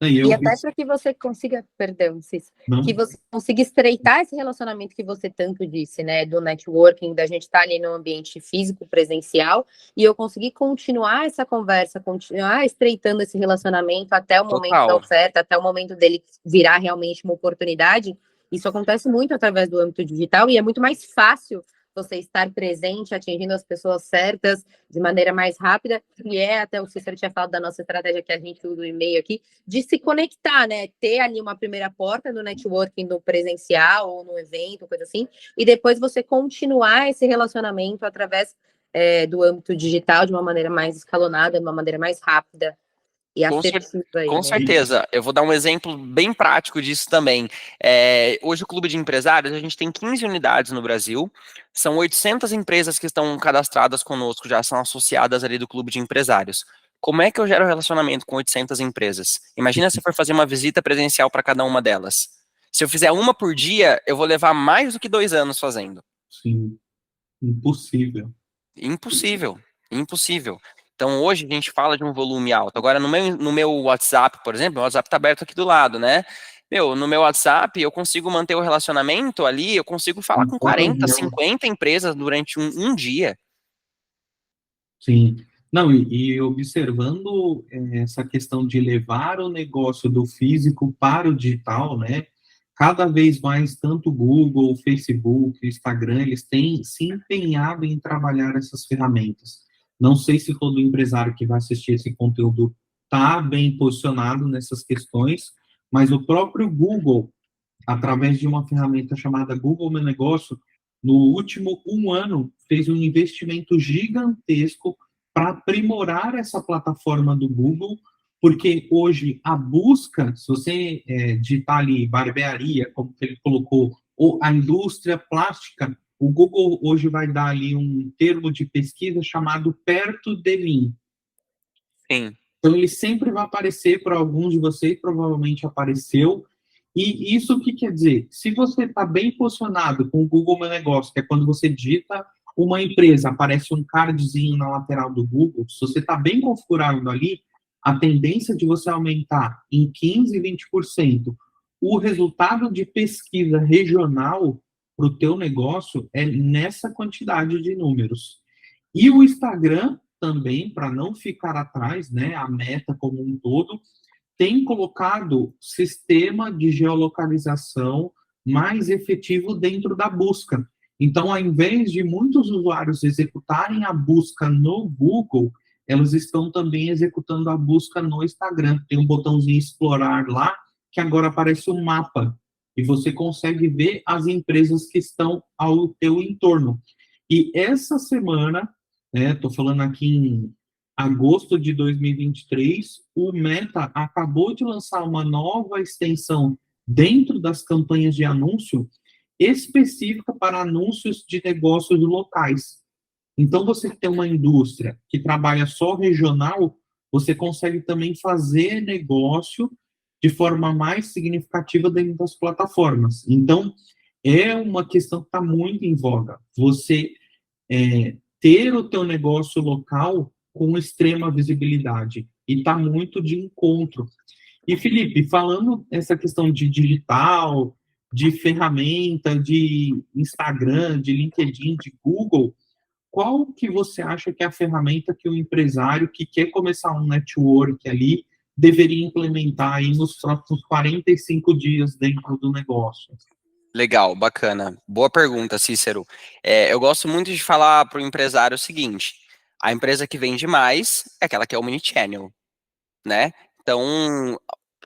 E E eu vi. até para que você consiga, perdão, Cis, que Não? você consiga estreitar esse relacionamento que você tanto disse, né, do networking, da gente estar ali no ambiente físico, presencial, e eu conseguir continuar essa conversa, continuar estreitando esse relacionamento até o momento da Total. oferta, até o momento dele virar realmente uma oportunidade. Isso acontece muito através do âmbito digital e é muito mais fácil você estar presente, atingindo as pessoas certas de maneira mais rápida, e até o Cícero tinha falado da nossa estratégia que a gente usa o e-mail aqui, de se conectar, né? Ter ali uma primeira porta no networking, no presencial ou no evento, coisa assim, e depois você continuar esse relacionamento através do âmbito digital de uma maneira mais escalonada, de uma maneira mais rápida e Com, cer assertiva aí, com né? certeza. Eu vou dar um exemplo bem prático disso também. Hoje, o Clube de Empresários, a gente tem 15 unidades no Brasil. São 800 empresas que estão cadastradas conosco, já são associadas ali do Clube de Empresários. Como é que eu gero relacionamento com 800 empresas? Imagina se for fazer uma visita presencial para cada uma delas. Se eu fizer uma por dia, eu vou levar mais do que 2 anos fazendo. Sim, impossível. Impossível, impossível. Então, hoje a gente fala de um volume alto. Agora, no meu WhatsApp, por exemplo, o WhatsApp está aberto aqui do lado, né? No meu WhatsApp, eu consigo manter o relacionamento ali, eu consigo falar Em com poucas 40, mãos. 50 empresas durante um dia. Sim. Não, e observando essa questão de levar o negócio do físico para o digital, né? Cada vez mais, tanto o Google, o Facebook, o Instagram, eles têm se empenhado em trabalhar essas ferramentas. Não sei se todo empresário que vai assistir esse conteúdo está bem posicionado nessas questões, mas o próprio Google, através de uma ferramenta chamada Google Meu Negócio, no último 1 ano, fez um investimento gigantesco para aprimorar essa plataforma do Google, porque hoje a busca, se você digitar ali barbearia, como ele colocou, ou a indústria plástica, o Google hoje vai dar ali um termo de pesquisa chamado perto de mim. Sim. Então, ele sempre vai aparecer para alguns de vocês, provavelmente apareceu. E isso o que quer dizer? Se você está bem posicionado com o Google Meu Negócio, que é quando você digita uma empresa, aparece um cardzinho na lateral do Google, se você está bem configurado ali, a tendência de você aumentar em 15, 20% o resultado de pesquisa regional para o teu negócio é nessa quantidade de números. E o Instagram também, para não ficar atrás, né, a Meta como um todo, tem colocado sistema de geolocalização mais efetivo dentro da busca. Então, ao invés de muitos usuários executarem a busca no Google, elas estão também executando a busca no Instagram. Tem um botãozinho explorar lá, que agora aparece um mapa, e você consegue ver as empresas que estão ao teu entorno. E essa semana, estou falando aqui em agosto de 2023, o Meta acabou de lançar uma nova extensão dentro das campanhas de anúncio específica para anúncios de negócios locais. Então, você tem uma indústria que trabalha só regional, você consegue também fazer negócio de forma mais significativa dentro das plataformas. Então, é uma questão que está muito em voga. Você ter o teu negócio local com extrema visibilidade e está muito de encontro. E Felipe, falando essa questão de digital, de ferramenta, de Instagram, de LinkedIn, de Google, qual que você acha que é a ferramenta que o empresário que quer começar um network ali deveria implementar aí nos próximos 45 dias dentro do negócio? Legal, bacana. Boa pergunta, Cícero. Eu gosto muito de falar para o empresário o seguinte: a empresa que vende mais é aquela que é o mini-channel, né? Então,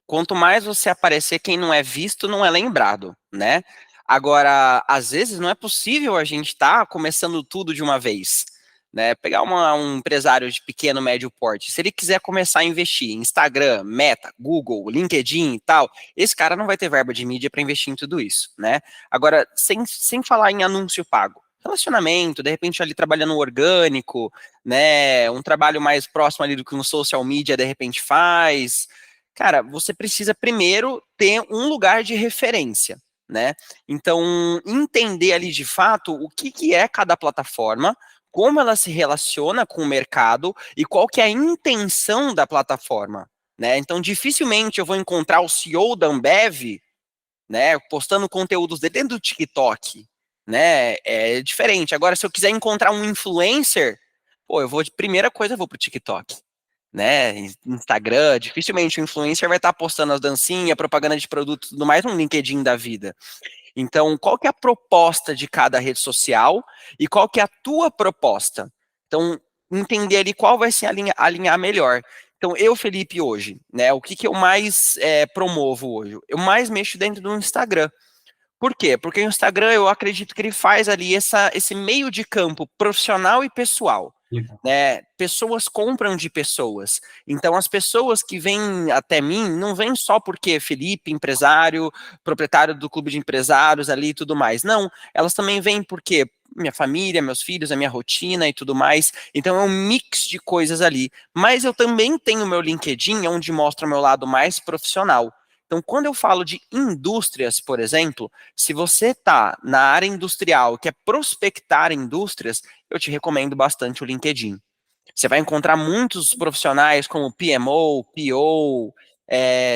quanto mais você aparecer, quem não é visto não é lembrado, né? Agora, às vezes não é possível a gente estar começando tudo de uma vez, né? Pegar um empresário de pequeno, médio porte, se ele quiser começar a investir em Instagram, Meta, Google, LinkedIn e tal, esse cara não vai ter verba de mídia para investir em tudo isso, né? Agora, sem falar em anúncio pago, relacionamento, de repente ali trabalhando orgânico, né? Um trabalho mais próximo ali do que um social media de repente faz. Cara, você precisa primeiro ter um lugar de referência, né? Então, entender ali de fato o que é cada plataforma, como ela se relaciona com o mercado e qual que é a intenção da plataforma, né? Então, dificilmente eu vou encontrar o CEO da Ambev, né, postando conteúdos dentro do TikTok, né? É diferente. Agora, se eu quiser encontrar um influencer, pô, primeira coisa eu vou pro TikTok, né? Instagram, dificilmente o influencer vai estar postando as dancinhas, propaganda de produto, tudo mais no LinkedIn da vida. Então, qual que é a proposta de cada rede social e qual que é a tua proposta? Então, entender ali qual vai ser alinhar melhor. Então, eu, Felipe, hoje, né, o que eu mais promovo hoje? Eu mais mexo dentro do Instagram. Por quê? Porque o Instagram, eu acredito que ele faz ali esse meio de campo profissional e pessoal. Legal. Né? Pessoas compram de pessoas. Então, as pessoas que vêm até mim não vêm só porque Felipe, empresário, proprietário do clube de empresários ali e tudo mais. Não, elas também vêm porque minha família, meus filhos, a minha rotina e tudo mais. Então, é um mix de coisas ali. Mas eu também tenho meu LinkedIn, onde mostra o meu lado mais profissional. Então, quando eu falo de indústrias, por exemplo, se você está na área industrial, quer prospectar indústrias, eu te recomendo bastante o LinkedIn. Você vai encontrar muitos profissionais como PMO, PO,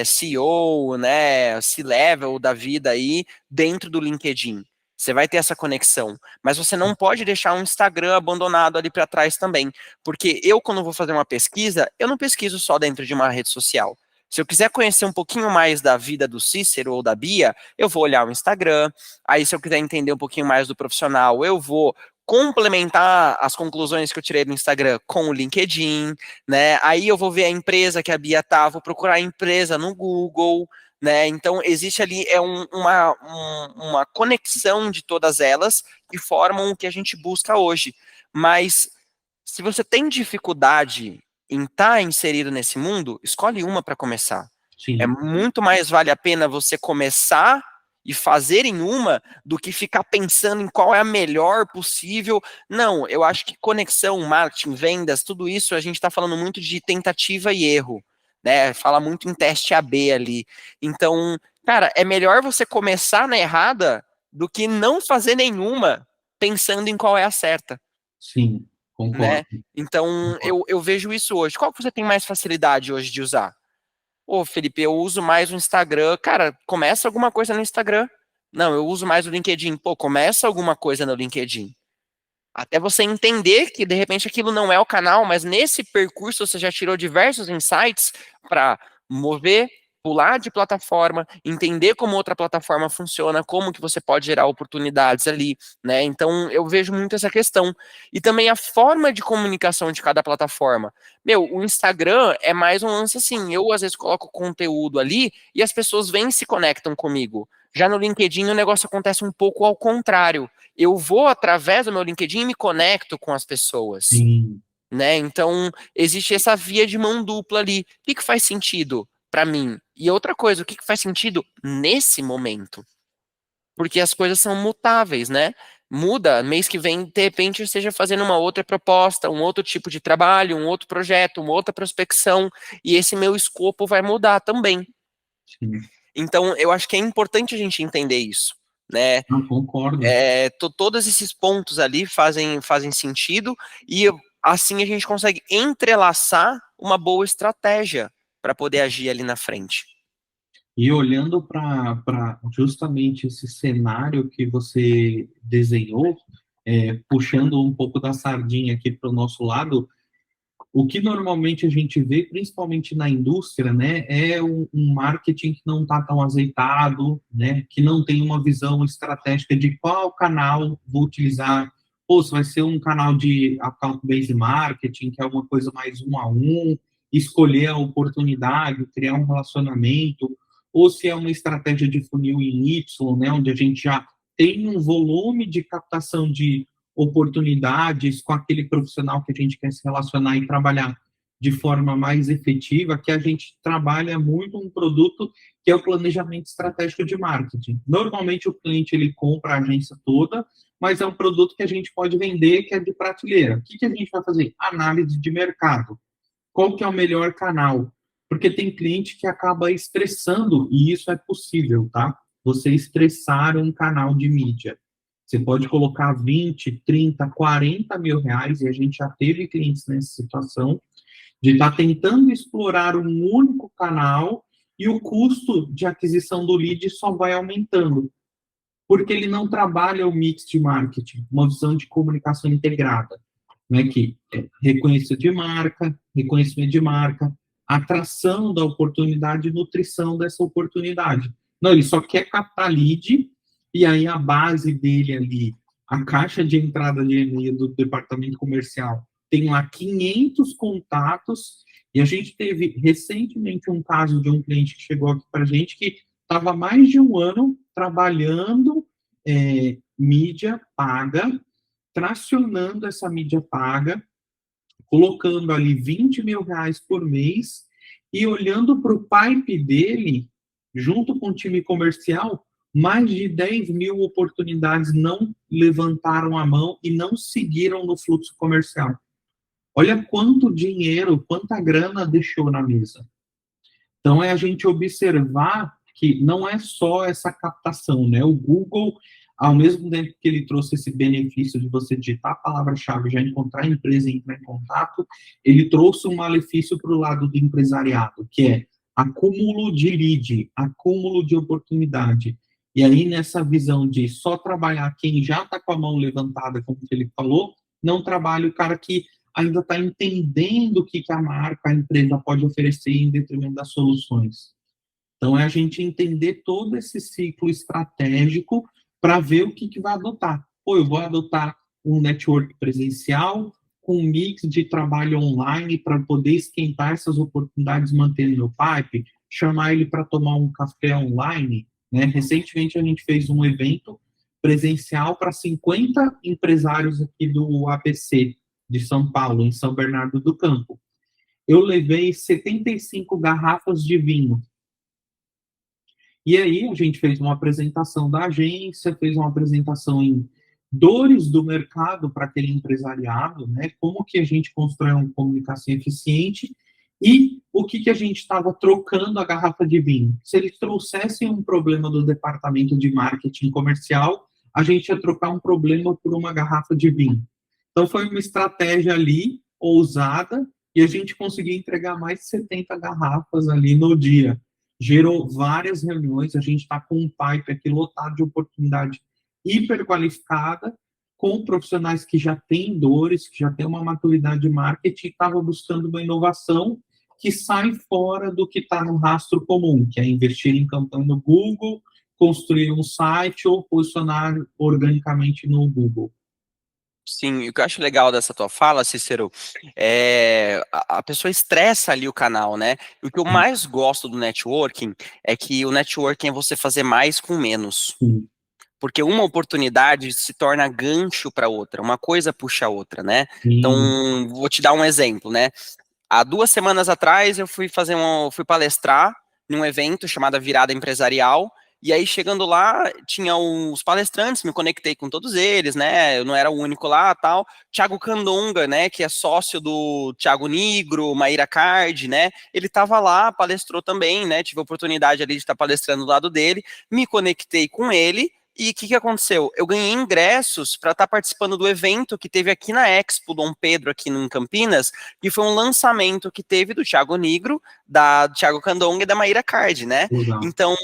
CEO, né, C-level da vida aí dentro do LinkedIn. Você vai ter essa conexão, mas você não pode deixar um Instagram abandonado ali para trás também, porque eu, quando vou fazer uma pesquisa, eu não pesquiso só dentro de uma rede social. Se eu quiser conhecer um pouquinho mais da vida do Cícero ou da Bia, eu vou olhar o Instagram. Aí, se eu quiser entender um pouquinho mais do profissional, eu vou complementar as conclusões que eu tirei do Instagram com o LinkedIn, né? Aí eu vou ver a empresa que a Bia tá, vou procurar a empresa no Google, né? Então existe ali uma conexão de todas elas que formam o que a gente busca hoje. Mas se você tem dificuldade em estar inserido nesse mundo, escolhe uma para começar. É Sim. muito mais vale a pena você começar e fazer em uma do que ficar pensando em qual é a melhor possível. Não, eu acho que conexão, marketing, vendas, tudo isso a gente está falando muito de tentativa e erro, né? Fala muito em teste AB ali. Então, cara, é melhor você começar na errada do que não fazer nenhuma pensando em qual é a certa, Sim, né? concordo. Então, Concordo. eu vejo isso hoje. Qual que você tem mais facilidade hoje de usar? Ô, Felipe, eu uso mais o Instagram. Cara, começa alguma coisa no Instagram. Não, eu uso mais o LinkedIn. Pô, começa alguma coisa no LinkedIn. Até você entender que de repente aquilo não é o canal, mas nesse percurso você já tirou diversos insights para mover, pular de plataforma, entender como outra plataforma funciona, como que você pode gerar oportunidades ali, né? Então eu vejo muito essa questão. E também a forma de comunicação de cada plataforma. Meu, o Instagram é mais um lance assim, eu às vezes coloco conteúdo ali e as pessoas vêm e se conectam comigo. Já no LinkedIn o negócio acontece um pouco ao contrário. Eu vou através do meu LinkedIn e me conecto com as pessoas, Sim, né? Então, existe essa via de mão dupla ali. O que que faz sentido para mim? E outra coisa, o que que faz sentido nesse momento? Porque as coisas são mutáveis, né? Muda, mês que vem, de repente, eu esteja fazendo uma outra proposta, um outro tipo de trabalho, um outro projeto, uma outra prospecção, e esse meu escopo vai mudar também. sim. Então, eu acho que é importante a gente entender isso, né? Não, concordo. Todos esses pontos ali fazem sentido e assim a gente consegue entrelaçar uma boa estratégia para poder agir ali na frente. E olhando para justamente esse cenário que você desenhou, puxando um pouco da sardinha aqui para o nosso lado, o que normalmente a gente vê, principalmente na indústria, né, é um marketing que não está tão azeitado, né, que não tem uma visão estratégica de qual canal vou utilizar. Ou se vai ser um canal de account-based marketing, que é uma coisa mais um a um, escolher a oportunidade, criar um relacionamento, ou se é uma estratégia de funil em Y, né, onde a gente já tem um volume de captação de oportunidades com aquele profissional que a gente quer se relacionar e trabalhar de forma mais efetiva, que a gente trabalha muito um produto que é o planejamento estratégico de marketing. Normalmente o cliente ele compra a agência toda, mas é um produto que a gente pode vender que é de prateleira. O que a gente vai fazer? Análise de mercado. Qual que é o melhor canal? Porque tem cliente que acaba estressando, e isso é possível, tá? Você estressar um canal de mídia. Você pode colocar 20, 30, 40 mil reais, e a gente já teve clientes nessa situação, de estar tentando explorar um único canal e o custo de aquisição do lead só vai aumentando, porque ele não trabalha o mix de marketing, uma visão de comunicação integrada, né, que é reconhecimento de marca, atração da oportunidade e nutrição dessa oportunidade. Não, ele só quer captar lead, e aí a base dele ali, a caixa de entrada de e-mail do departamento comercial, tem lá 500 contatos, e a gente teve recentemente um caso de um cliente que chegou aqui para a gente que estava mais de um ano trabalhando mídia paga, tracionando essa mídia paga, colocando ali 20 mil reais por mês e olhando para o pipe dele, junto com o time comercial, mais de 10 mil oportunidades não levantaram a mão e não seguiram no fluxo comercial. Olha quanto dinheiro, quanta grana deixou na mesa. Então, é a gente observar que não é só essa captação, né? O Google, ao mesmo tempo que ele trouxe esse benefício de você digitar a palavra-chave, já encontrar a empresa e entrar em contato, ele trouxe um malefício para o lado do empresariado, que é acúmulo de lead, acúmulo de oportunidade. E aí, nessa visão de só trabalhar quem já está com a mão levantada, como ele falou, não trabalha o cara que ainda está entendendo o que a marca, a empresa pode oferecer em detrimento das soluções. Então, é a gente entender todo esse ciclo estratégico para ver o que vai adotar. Pô, eu vou adotar um network presencial com um mix de trabalho online para poder esquentar essas oportunidades, manter no meu pipe, chamar ele para tomar um café online, né? Recentemente, a gente fez um evento presencial para 50 empresários aqui do ABC, de São Paulo, em São Bernardo do Campo. Eu levei 75 garrafas de vinho. E aí a gente fez uma apresentação da agência, fez uma apresentação em dores do mercado para aquele empresariado, né? Como que a gente constrói uma comunicação eficiente e o que a gente estava trocando a garrafa de vinho. Se eles trouxessem um problema do departamento de marketing comercial, a gente ia trocar um problema por uma garrafa de vinho. Então foi uma estratégia ali ousada e a gente conseguiu entregar mais de 70 garrafas ali no dia. Gerou várias reuniões, a gente está com um pipe aqui lotado de oportunidade hiper qualificada, com profissionais que já têm dores, que já têm uma maturidade de marketing, estava buscando uma inovação que sai fora do que está no rastro comum, que é investir em campanha no Google, construir um site ou posicionar organicamente no Google. Sim, e o que eu acho legal dessa tua fala, Cícero, é a pessoa estressa ali o canal, né? E o que eu mais gosto do networking é que o networking é você fazer mais com menos. Sim. Porque uma oportunidade se torna gancho para outra, uma coisa puxa a outra, né? Sim. Então, vou te dar um exemplo, né? Há 2 semanas atrás eu fui palestrar num evento chamado Virada Empresarial. E aí, chegando lá, tinha os palestrantes, me conectei com todos eles, né? Eu não era o único lá, tal. Thiago Candonga, né? Que é sócio do Thiago Nigro, Maíra Card, né? Ele estava lá, palestrou também, né? Tive a oportunidade ali de estar palestrando do lado dele. Me conectei com ele. E o que aconteceu? Eu ganhei ingressos para estar participando do evento que teve aqui na Expo Dom Pedro, aqui em Campinas, que foi um lançamento que teve do Thiago Nigro, do Thiago Candonga e da Maíra Card, né? Legal. Então,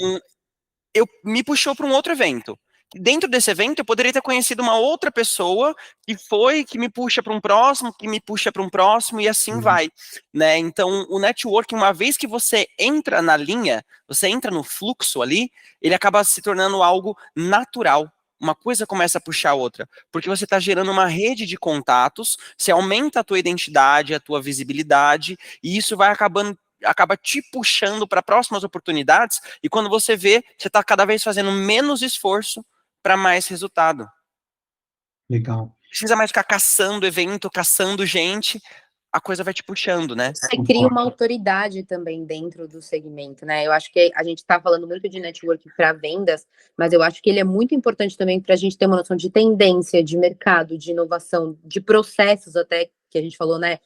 me puxou para um outro evento. Dentro desse evento, eu poderia ter conhecido uma outra pessoa que me puxa para um próximo, que me puxa para um próximo, e assim vai, né? Então, o networking, uma vez que você entra na linha, você entra no fluxo ali, ele acaba se tornando algo natural. Uma coisa começa a puxar a outra, porque você está gerando uma rede de contatos, você aumenta a tua identidade, a tua visibilidade, e isso vai acaba te puxando para próximas oportunidades, e quando você vê, você está cada vez fazendo menos esforço para mais resultado. Legal. Precisa mais ficar caçando evento, caçando gente, a coisa vai te puxando, né? Você cria uma autoridade também dentro do segmento, né? Eu acho que a gente está falando muito de network para vendas, mas eu acho que ele é muito importante também para a gente ter uma noção de tendência, de mercado, de inovação, de processos até, que a gente falou, né?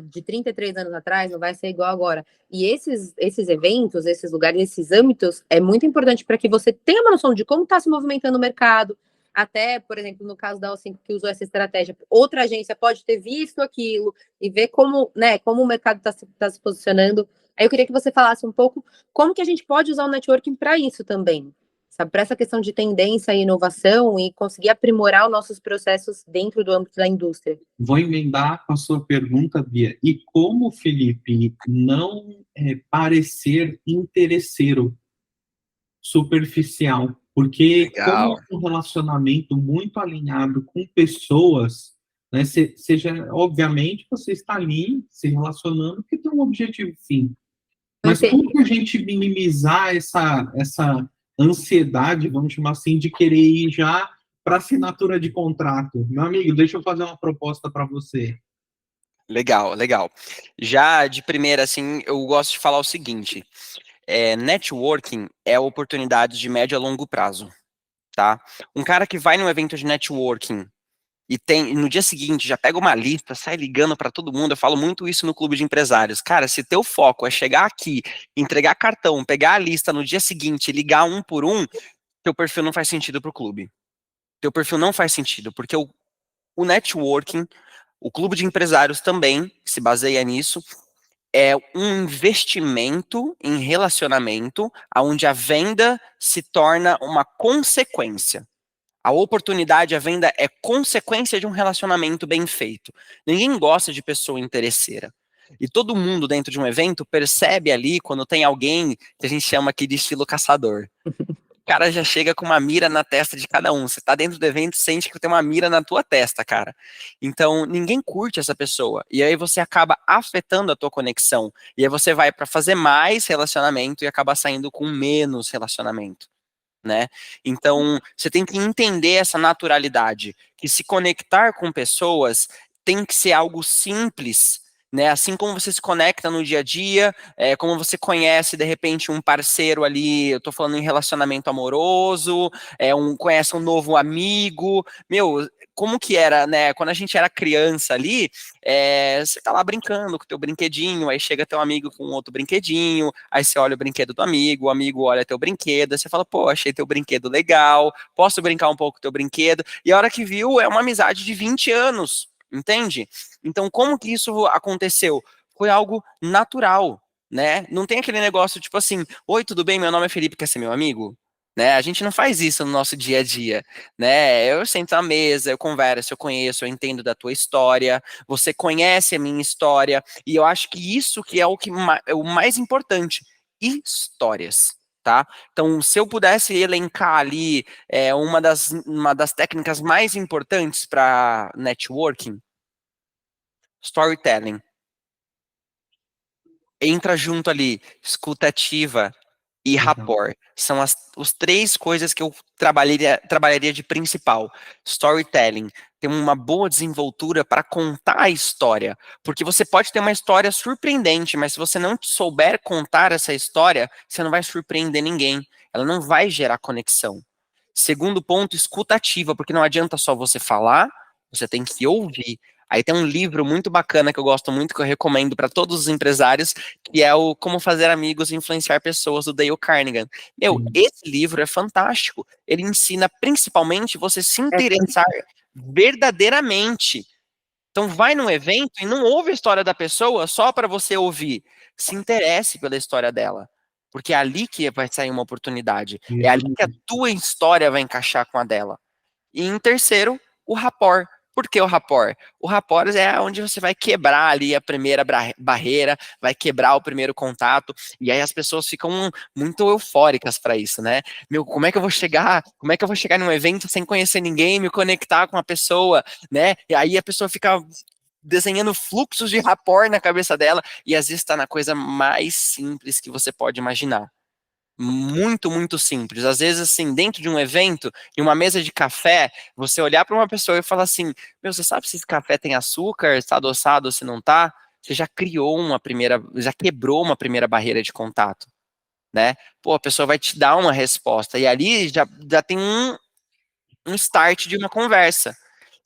De 33 anos atrás não vai ser igual agora. E esses eventos, esses lugares, esses âmbitos, é muito importante para que você tenha uma noção de como está se movimentando o mercado. Até, por exemplo, no caso da O5, que usou essa estratégia, outra agência pode ter visto aquilo e ver como, né, como o mercado está se posicionando. Aí eu queria que você falasse um pouco como que a gente pode usar o networking para isso também, sabe? Para essa questão de tendência e inovação e conseguir aprimorar os nossos processos dentro do âmbito da indústria. Vou emendar com a sua pergunta, Bia. E como, Felipe, não parecer interesseiro, superficial? Porque Legal. como um relacionamento muito alinhado com pessoas, né, seja, obviamente, você está ali se relacionando porque tem um objetivo fim. Mas como que a gente minimizar essa ansiedade, vamos chamar assim, de querer ir já para assinatura de contrato? Meu amigo, deixa eu fazer uma proposta para você. Legal, legal. Já de primeira, assim, eu gosto de falar o seguinte: networking é oportunidade de médio a longo prazo, tá? Um cara que vai num evento de networking e no dia seguinte já pega uma lista, sai ligando para todo mundo. Eu falo muito isso no clube de empresários. Cara, se teu foco é chegar aqui, entregar cartão, pegar a lista no dia seguinte, ligar um por um, teu perfil não faz sentido para o clube. Teu perfil não faz sentido, porque o networking, o clube de empresários também se baseia nisso. É um investimento em relacionamento, onde a venda se torna uma consequência. A oportunidade, a venda é consequência de um relacionamento bem feito. Ninguém gosta de pessoa interesseira. E todo mundo dentro de um evento percebe ali quando tem alguém que a gente chama aqui de estilo caçador. O cara já chega com uma mira na testa de cada um. Você tá dentro do evento, sente que tem uma mira na tua testa, cara. Então, ninguém curte essa pessoa. E aí você acaba afetando a tua conexão. E aí você vai para fazer mais relacionamento e acaba saindo com menos relacionamento. Né? Então, você tem que entender essa naturalidade, que se conectar com pessoas tem que ser algo simples, né? Assim como você se conecta no dia a dia, como você conhece de repente um parceiro ali, eu tô falando em relacionamento amoroso, conhece um novo amigo, meu, como que era, né? Quando a gente era criança ali, você tá lá brincando com o teu brinquedinho, aí chega teu amigo com outro brinquedinho, aí você olha o brinquedo do amigo, o amigo olha teu brinquedo, aí você fala, pô, achei teu brinquedo legal, posso brincar um pouco com teu brinquedo? E a hora que viu, é uma amizade de 20 anos, entende? Então, como que isso aconteceu? Foi algo natural, né? Não tem aquele negócio tipo assim, oi, tudo bem? Meu nome é Felipe, quer ser meu amigo? Né? A gente não faz isso no nosso dia a dia, né? Eu sento à mesa, eu converso, eu conheço, eu entendo da tua história, você conhece a minha história, e eu acho que isso que é é o mais importante, histórias. Tá? Então, se eu pudesse elencar ali uma das técnicas mais importantes para networking, storytelling. Entra junto ali, escuta ativa e Legal. rapport. São as três coisas que eu trabalharia de principal. Storytelling. Ter uma boa desenvoltura para contar a história. Porque você pode ter uma história surpreendente, mas se você não souber contar essa história, você não vai surpreender ninguém. Ela não vai gerar conexão. Segundo ponto, escuta ativa, porque não adianta só você falar, você tem que ouvir. Aí tem um livro muito bacana que eu gosto muito, que eu recomendo para todos os empresários, que é o Como Fazer Amigos e Influenciar Pessoas, do Dale Carnegie. Meu, Sim. esse livro é fantástico. Ele ensina principalmente você se interessar verdadeiramente. Então vai num evento e não ouve a história da pessoa só para você ouvir. Se interesse pela história dela. Porque é ali que vai sair uma oportunidade. É Isso ali que a mesmo. tua história vai encaixar com a dela. E em terceiro, o rapport. Por que o rapport? O rapport é onde você vai quebrar ali a primeira barreira, vai quebrar o primeiro contato, e aí as pessoas ficam muito eufóricas para isso, né? Meu, como é que eu vou chegar? Como é que eu vou chegar num evento sem conhecer ninguém, me conectar com a pessoa, né? E aí a pessoa fica desenhando fluxos de rapport na cabeça dela, e às vezes está na coisa mais simples que você pode imaginar. Muito, muito simples. Às vezes, assim, dentro de um evento, em uma mesa de café, você olhar para uma pessoa e falar assim: meu, você sabe se esse café tem açúcar, está adoçado ou se não tá? Você já criou já quebrou uma primeira barreira de contato, né? Pô, a pessoa vai te dar uma resposta, e ali já tem um start de uma conversa.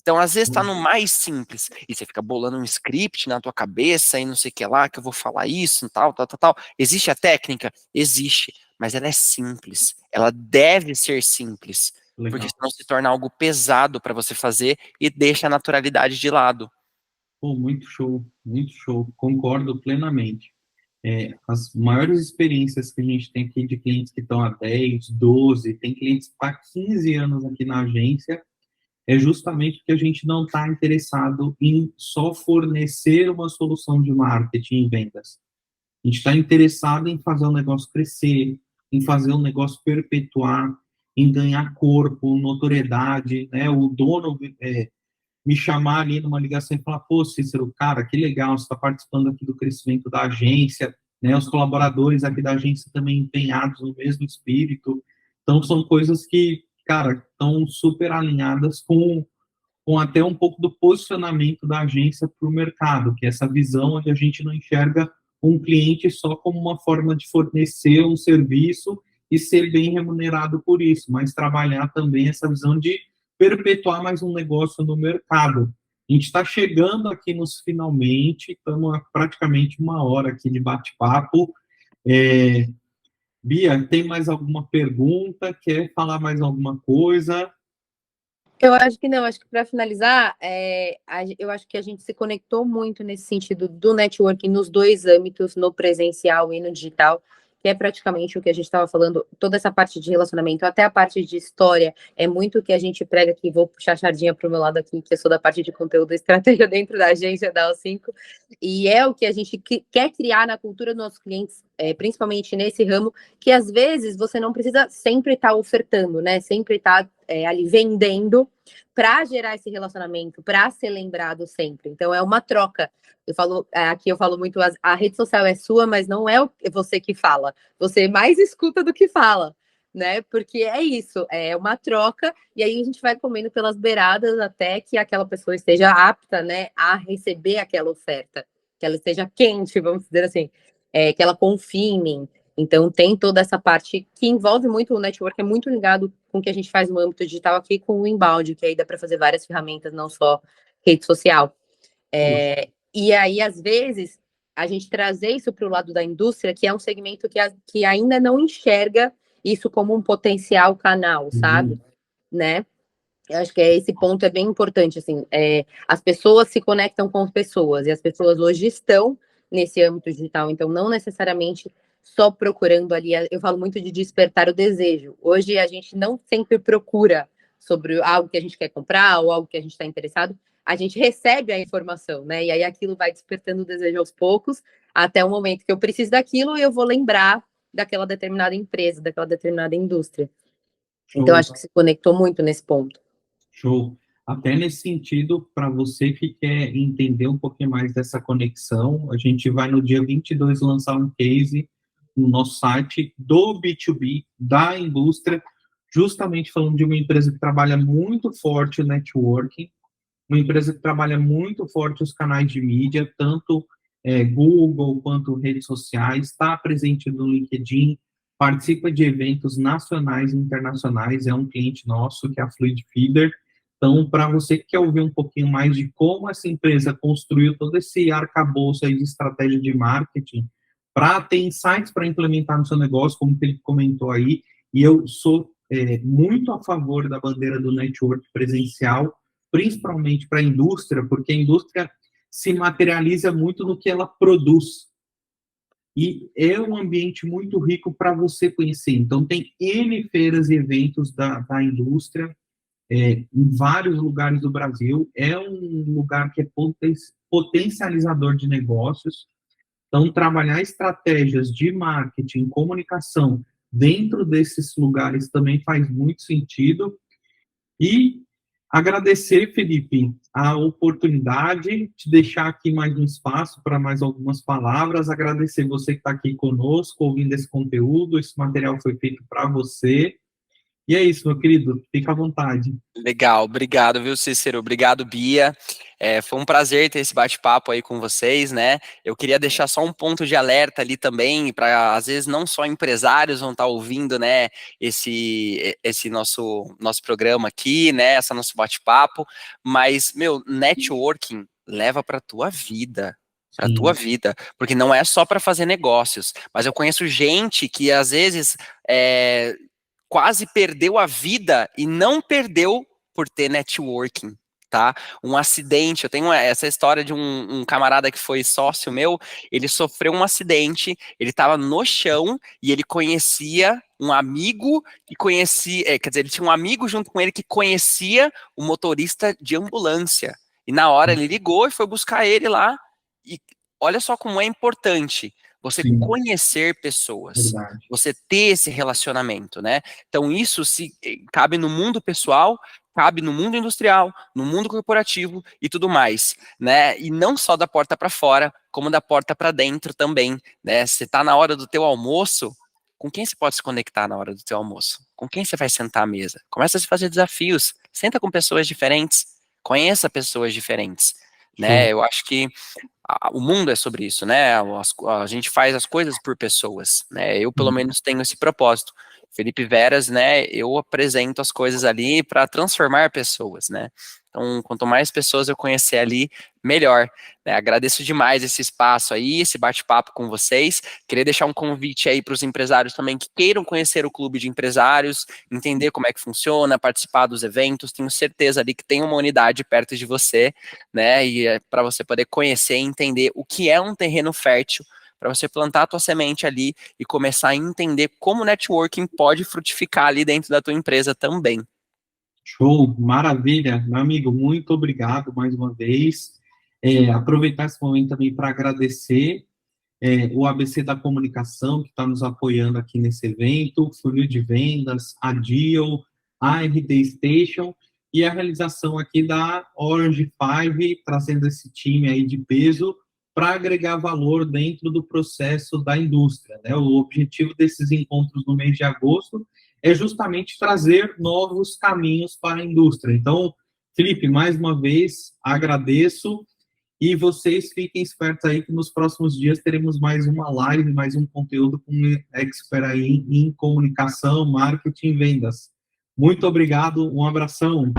Então, às vezes, está no mais simples, e você fica bolando um script na tua cabeça e não sei o que lá, que eu vou falar isso, tal, tal, tal, tal. Existe a técnica? Existe, mas ela é simples. Ela deve ser simples, porque Legal. senão se torna algo pesado para você fazer e deixa a naturalidade de lado. Pô, muito show, muito show. Concordo plenamente. As maiores experiências que a gente tem aqui de clientes que estão há 10, 12, tem clientes há 15 anos aqui na agência, é justamente porque a gente não está interessado em só fornecer uma solução de marketing e vendas. A gente está interessado em fazer o negócio crescer, em fazer o negócio perpetuar, em ganhar corpo, notoriedade, né? O dono me chamar ali numa ligação e falar, pô, Cícero, cara, que legal, você está participando aqui do crescimento da agência, né? Os colaboradores aqui da agência também empenhados no mesmo espírito. Então, são coisas que, cara, estão super alinhadas com até um pouco do posicionamento da agência para o mercado, que é essa visão onde a gente não enxerga um cliente só como uma forma de fornecer um serviço e ser bem remunerado por isso, mas trabalhar também essa visão de perpetuar mais um negócio no mercado. A gente está chegando aqui nos finalmente, estamos há praticamente 1 hora aqui de bate-papo. Bia, tem mais alguma pergunta? Quer falar mais alguma coisa? Eu acho que não, acho que para finalizar, eu acho que a gente se conectou muito nesse sentido do networking nos dois âmbitos, no presencial e no digital, que é praticamente o que a gente estava falando, toda essa parte de relacionamento, até a parte de história, é muito o que a gente prega aqui, vou puxar a sardinha para o meu lado aqui, que eu sou da parte de conteúdo e estratégia dentro da agência da O5, e é o que a gente quer criar na cultura dos nossos clientes, principalmente nesse ramo, que às vezes você não precisa sempre estar ofertando, né? Sempre estar ali vendendo para gerar esse relacionamento, para ser lembrado sempre. Então é uma troca. Eu falo, aqui eu falo muito, a rede social é sua, mas não é você que fala. Você mais escuta do que fala, né? Porque é isso, é uma troca, e aí a gente vai comendo pelas beiradas até que aquela pessoa esteja apta, né, a receber aquela oferta, que ela esteja quente, vamos dizer assim, que ela confie em mim. Então, tem toda essa parte que envolve muito o network, é muito ligado com o que a gente faz no âmbito digital aqui com o inbound, que aí dá para fazer várias ferramentas, não só rede social. E aí, às vezes, a gente trazer isso para o lado da indústria, que é um segmento que ainda não enxerga isso como um potencial canal, sabe? Né? Eu acho que esse ponto é bem importante, assim, as pessoas se conectam com as pessoas, e as pessoas hoje estão nesse âmbito digital, então não necessariamente só procurando ali, eu falo muito de despertar o desejo. Hoje a gente não sempre procura sobre algo que a gente quer comprar ou algo que a gente está interessado, a gente recebe a informação, né? E aí aquilo vai despertando o desejo aos poucos, até o momento que eu preciso daquilo e eu vou lembrar daquela determinada empresa, daquela determinada indústria. Então, acho que se conectou muito nesse ponto. Show. Até nesse sentido, para você que quer entender um pouquinho mais dessa conexão, a gente vai no dia 22 lançar um case no nosso site do B2B, da indústria, justamente falando de uma empresa que trabalha muito forte o networking, uma empresa que trabalha muito forte os canais de mídia, tanto Google quanto redes sociais, está presente no LinkedIn, participa de eventos nacionais e internacionais, é um cliente nosso, que é a Fluid Feeder. Então, para você que quer ouvir um pouquinho mais de como essa empresa construiu todo esse arcabouço aí de estratégia de marketing, para ter insights para implementar no seu negócio, como o Felipe comentou aí, e eu sou muito a favor da bandeira do network presencial, principalmente para a indústria, porque a indústria se materializa muito no que ela produz. E é um ambiente muito rico para você conhecer. Então, tem N feiras e eventos da indústria em vários lugares do Brasil. É um lugar que é potencializador de negócios. Então, trabalhar estratégias de marketing, comunicação dentro desses lugares também faz muito sentido. E agradecer, Felipe, a oportunidade, te deixar aqui mais um espaço para mais algumas palavras, agradecer você que está aqui conosco, ouvindo esse conteúdo, esse material foi feito para você. E é isso, meu querido, fica à vontade. Legal, obrigado, viu, Cícero? Obrigado, Bia. Foi um prazer ter esse bate-papo aí com vocês, né? Eu queria deixar só um ponto de alerta ali também, para às vezes não só empresários vão estar ouvindo, né, esse nosso programa aqui, né, essa nosso bate-papo, mas, meu, networking leva para tua vida. Para tua vida, porque não é só para fazer negócios, mas eu conheço gente que às vezes quase perdeu a vida e não perdeu por ter networking, tá? Um acidente, eu tenho essa história de um camarada que foi sócio meu, ele sofreu um acidente, ele estava no chão e ele conhecia um amigo que conhecia, quer dizer, ele tinha um amigo junto com ele que conhecia o motorista de ambulância. E na hora ele ligou e foi buscar ele lá. E olha só como é importante você conhecer pessoas, Verdade. você ter esse relacionamento, né? Então isso se cabe no mundo pessoal, cabe no mundo industrial, no mundo corporativo e tudo mais, né? E não só da porta para fora, como da porta para dentro também, né? Você tá na hora do teu almoço, com quem você pode se conectar na hora do teu almoço? Com quem você vai sentar à mesa? Começa a se fazer desafios, senta com pessoas diferentes, conheça pessoas diferentes, né? Eu acho que o mundo é sobre isso, né? A gente faz as coisas por pessoas, né? Eu, pelo menos, tenho esse propósito. Felipe Veras, né, eu apresento as coisas ali para transformar pessoas, né? Então, quanto mais pessoas eu conhecer ali, melhor. Né? Agradeço demais esse espaço aí, esse bate-papo com vocês. Queria deixar um convite aí para os empresários também que queiram conhecer o Clube de Empresários, entender como é que funciona, participar dos eventos. Tenho certeza ali que tem uma unidade perto de você, né? E é para você poder conhecer e entender o que é um terreno fértil, para você plantar a tua semente ali e começar a entender como o networking pode frutificar ali dentro da tua empresa também. Show, maravilha, meu amigo, muito obrigado mais uma vez. Aproveitar esse momento também para agradecer o ABC da Comunicação, que está nos apoiando aqui nesse evento, Funil de Vendas, a Deal, a RD Station, e a realização aqui da Orange 5, trazendo esse time aí de peso para agregar valor dentro do processo da indústria, né? O objetivo desses encontros no mês de agosto é justamente trazer novos caminhos para a indústria. Então, Felipe, mais uma vez, agradeço, e vocês fiquem espertos aí que nos próximos dias teremos mais uma live, mais um conteúdo com um expert aí em comunicação, marketing e vendas. Muito obrigado, um abração.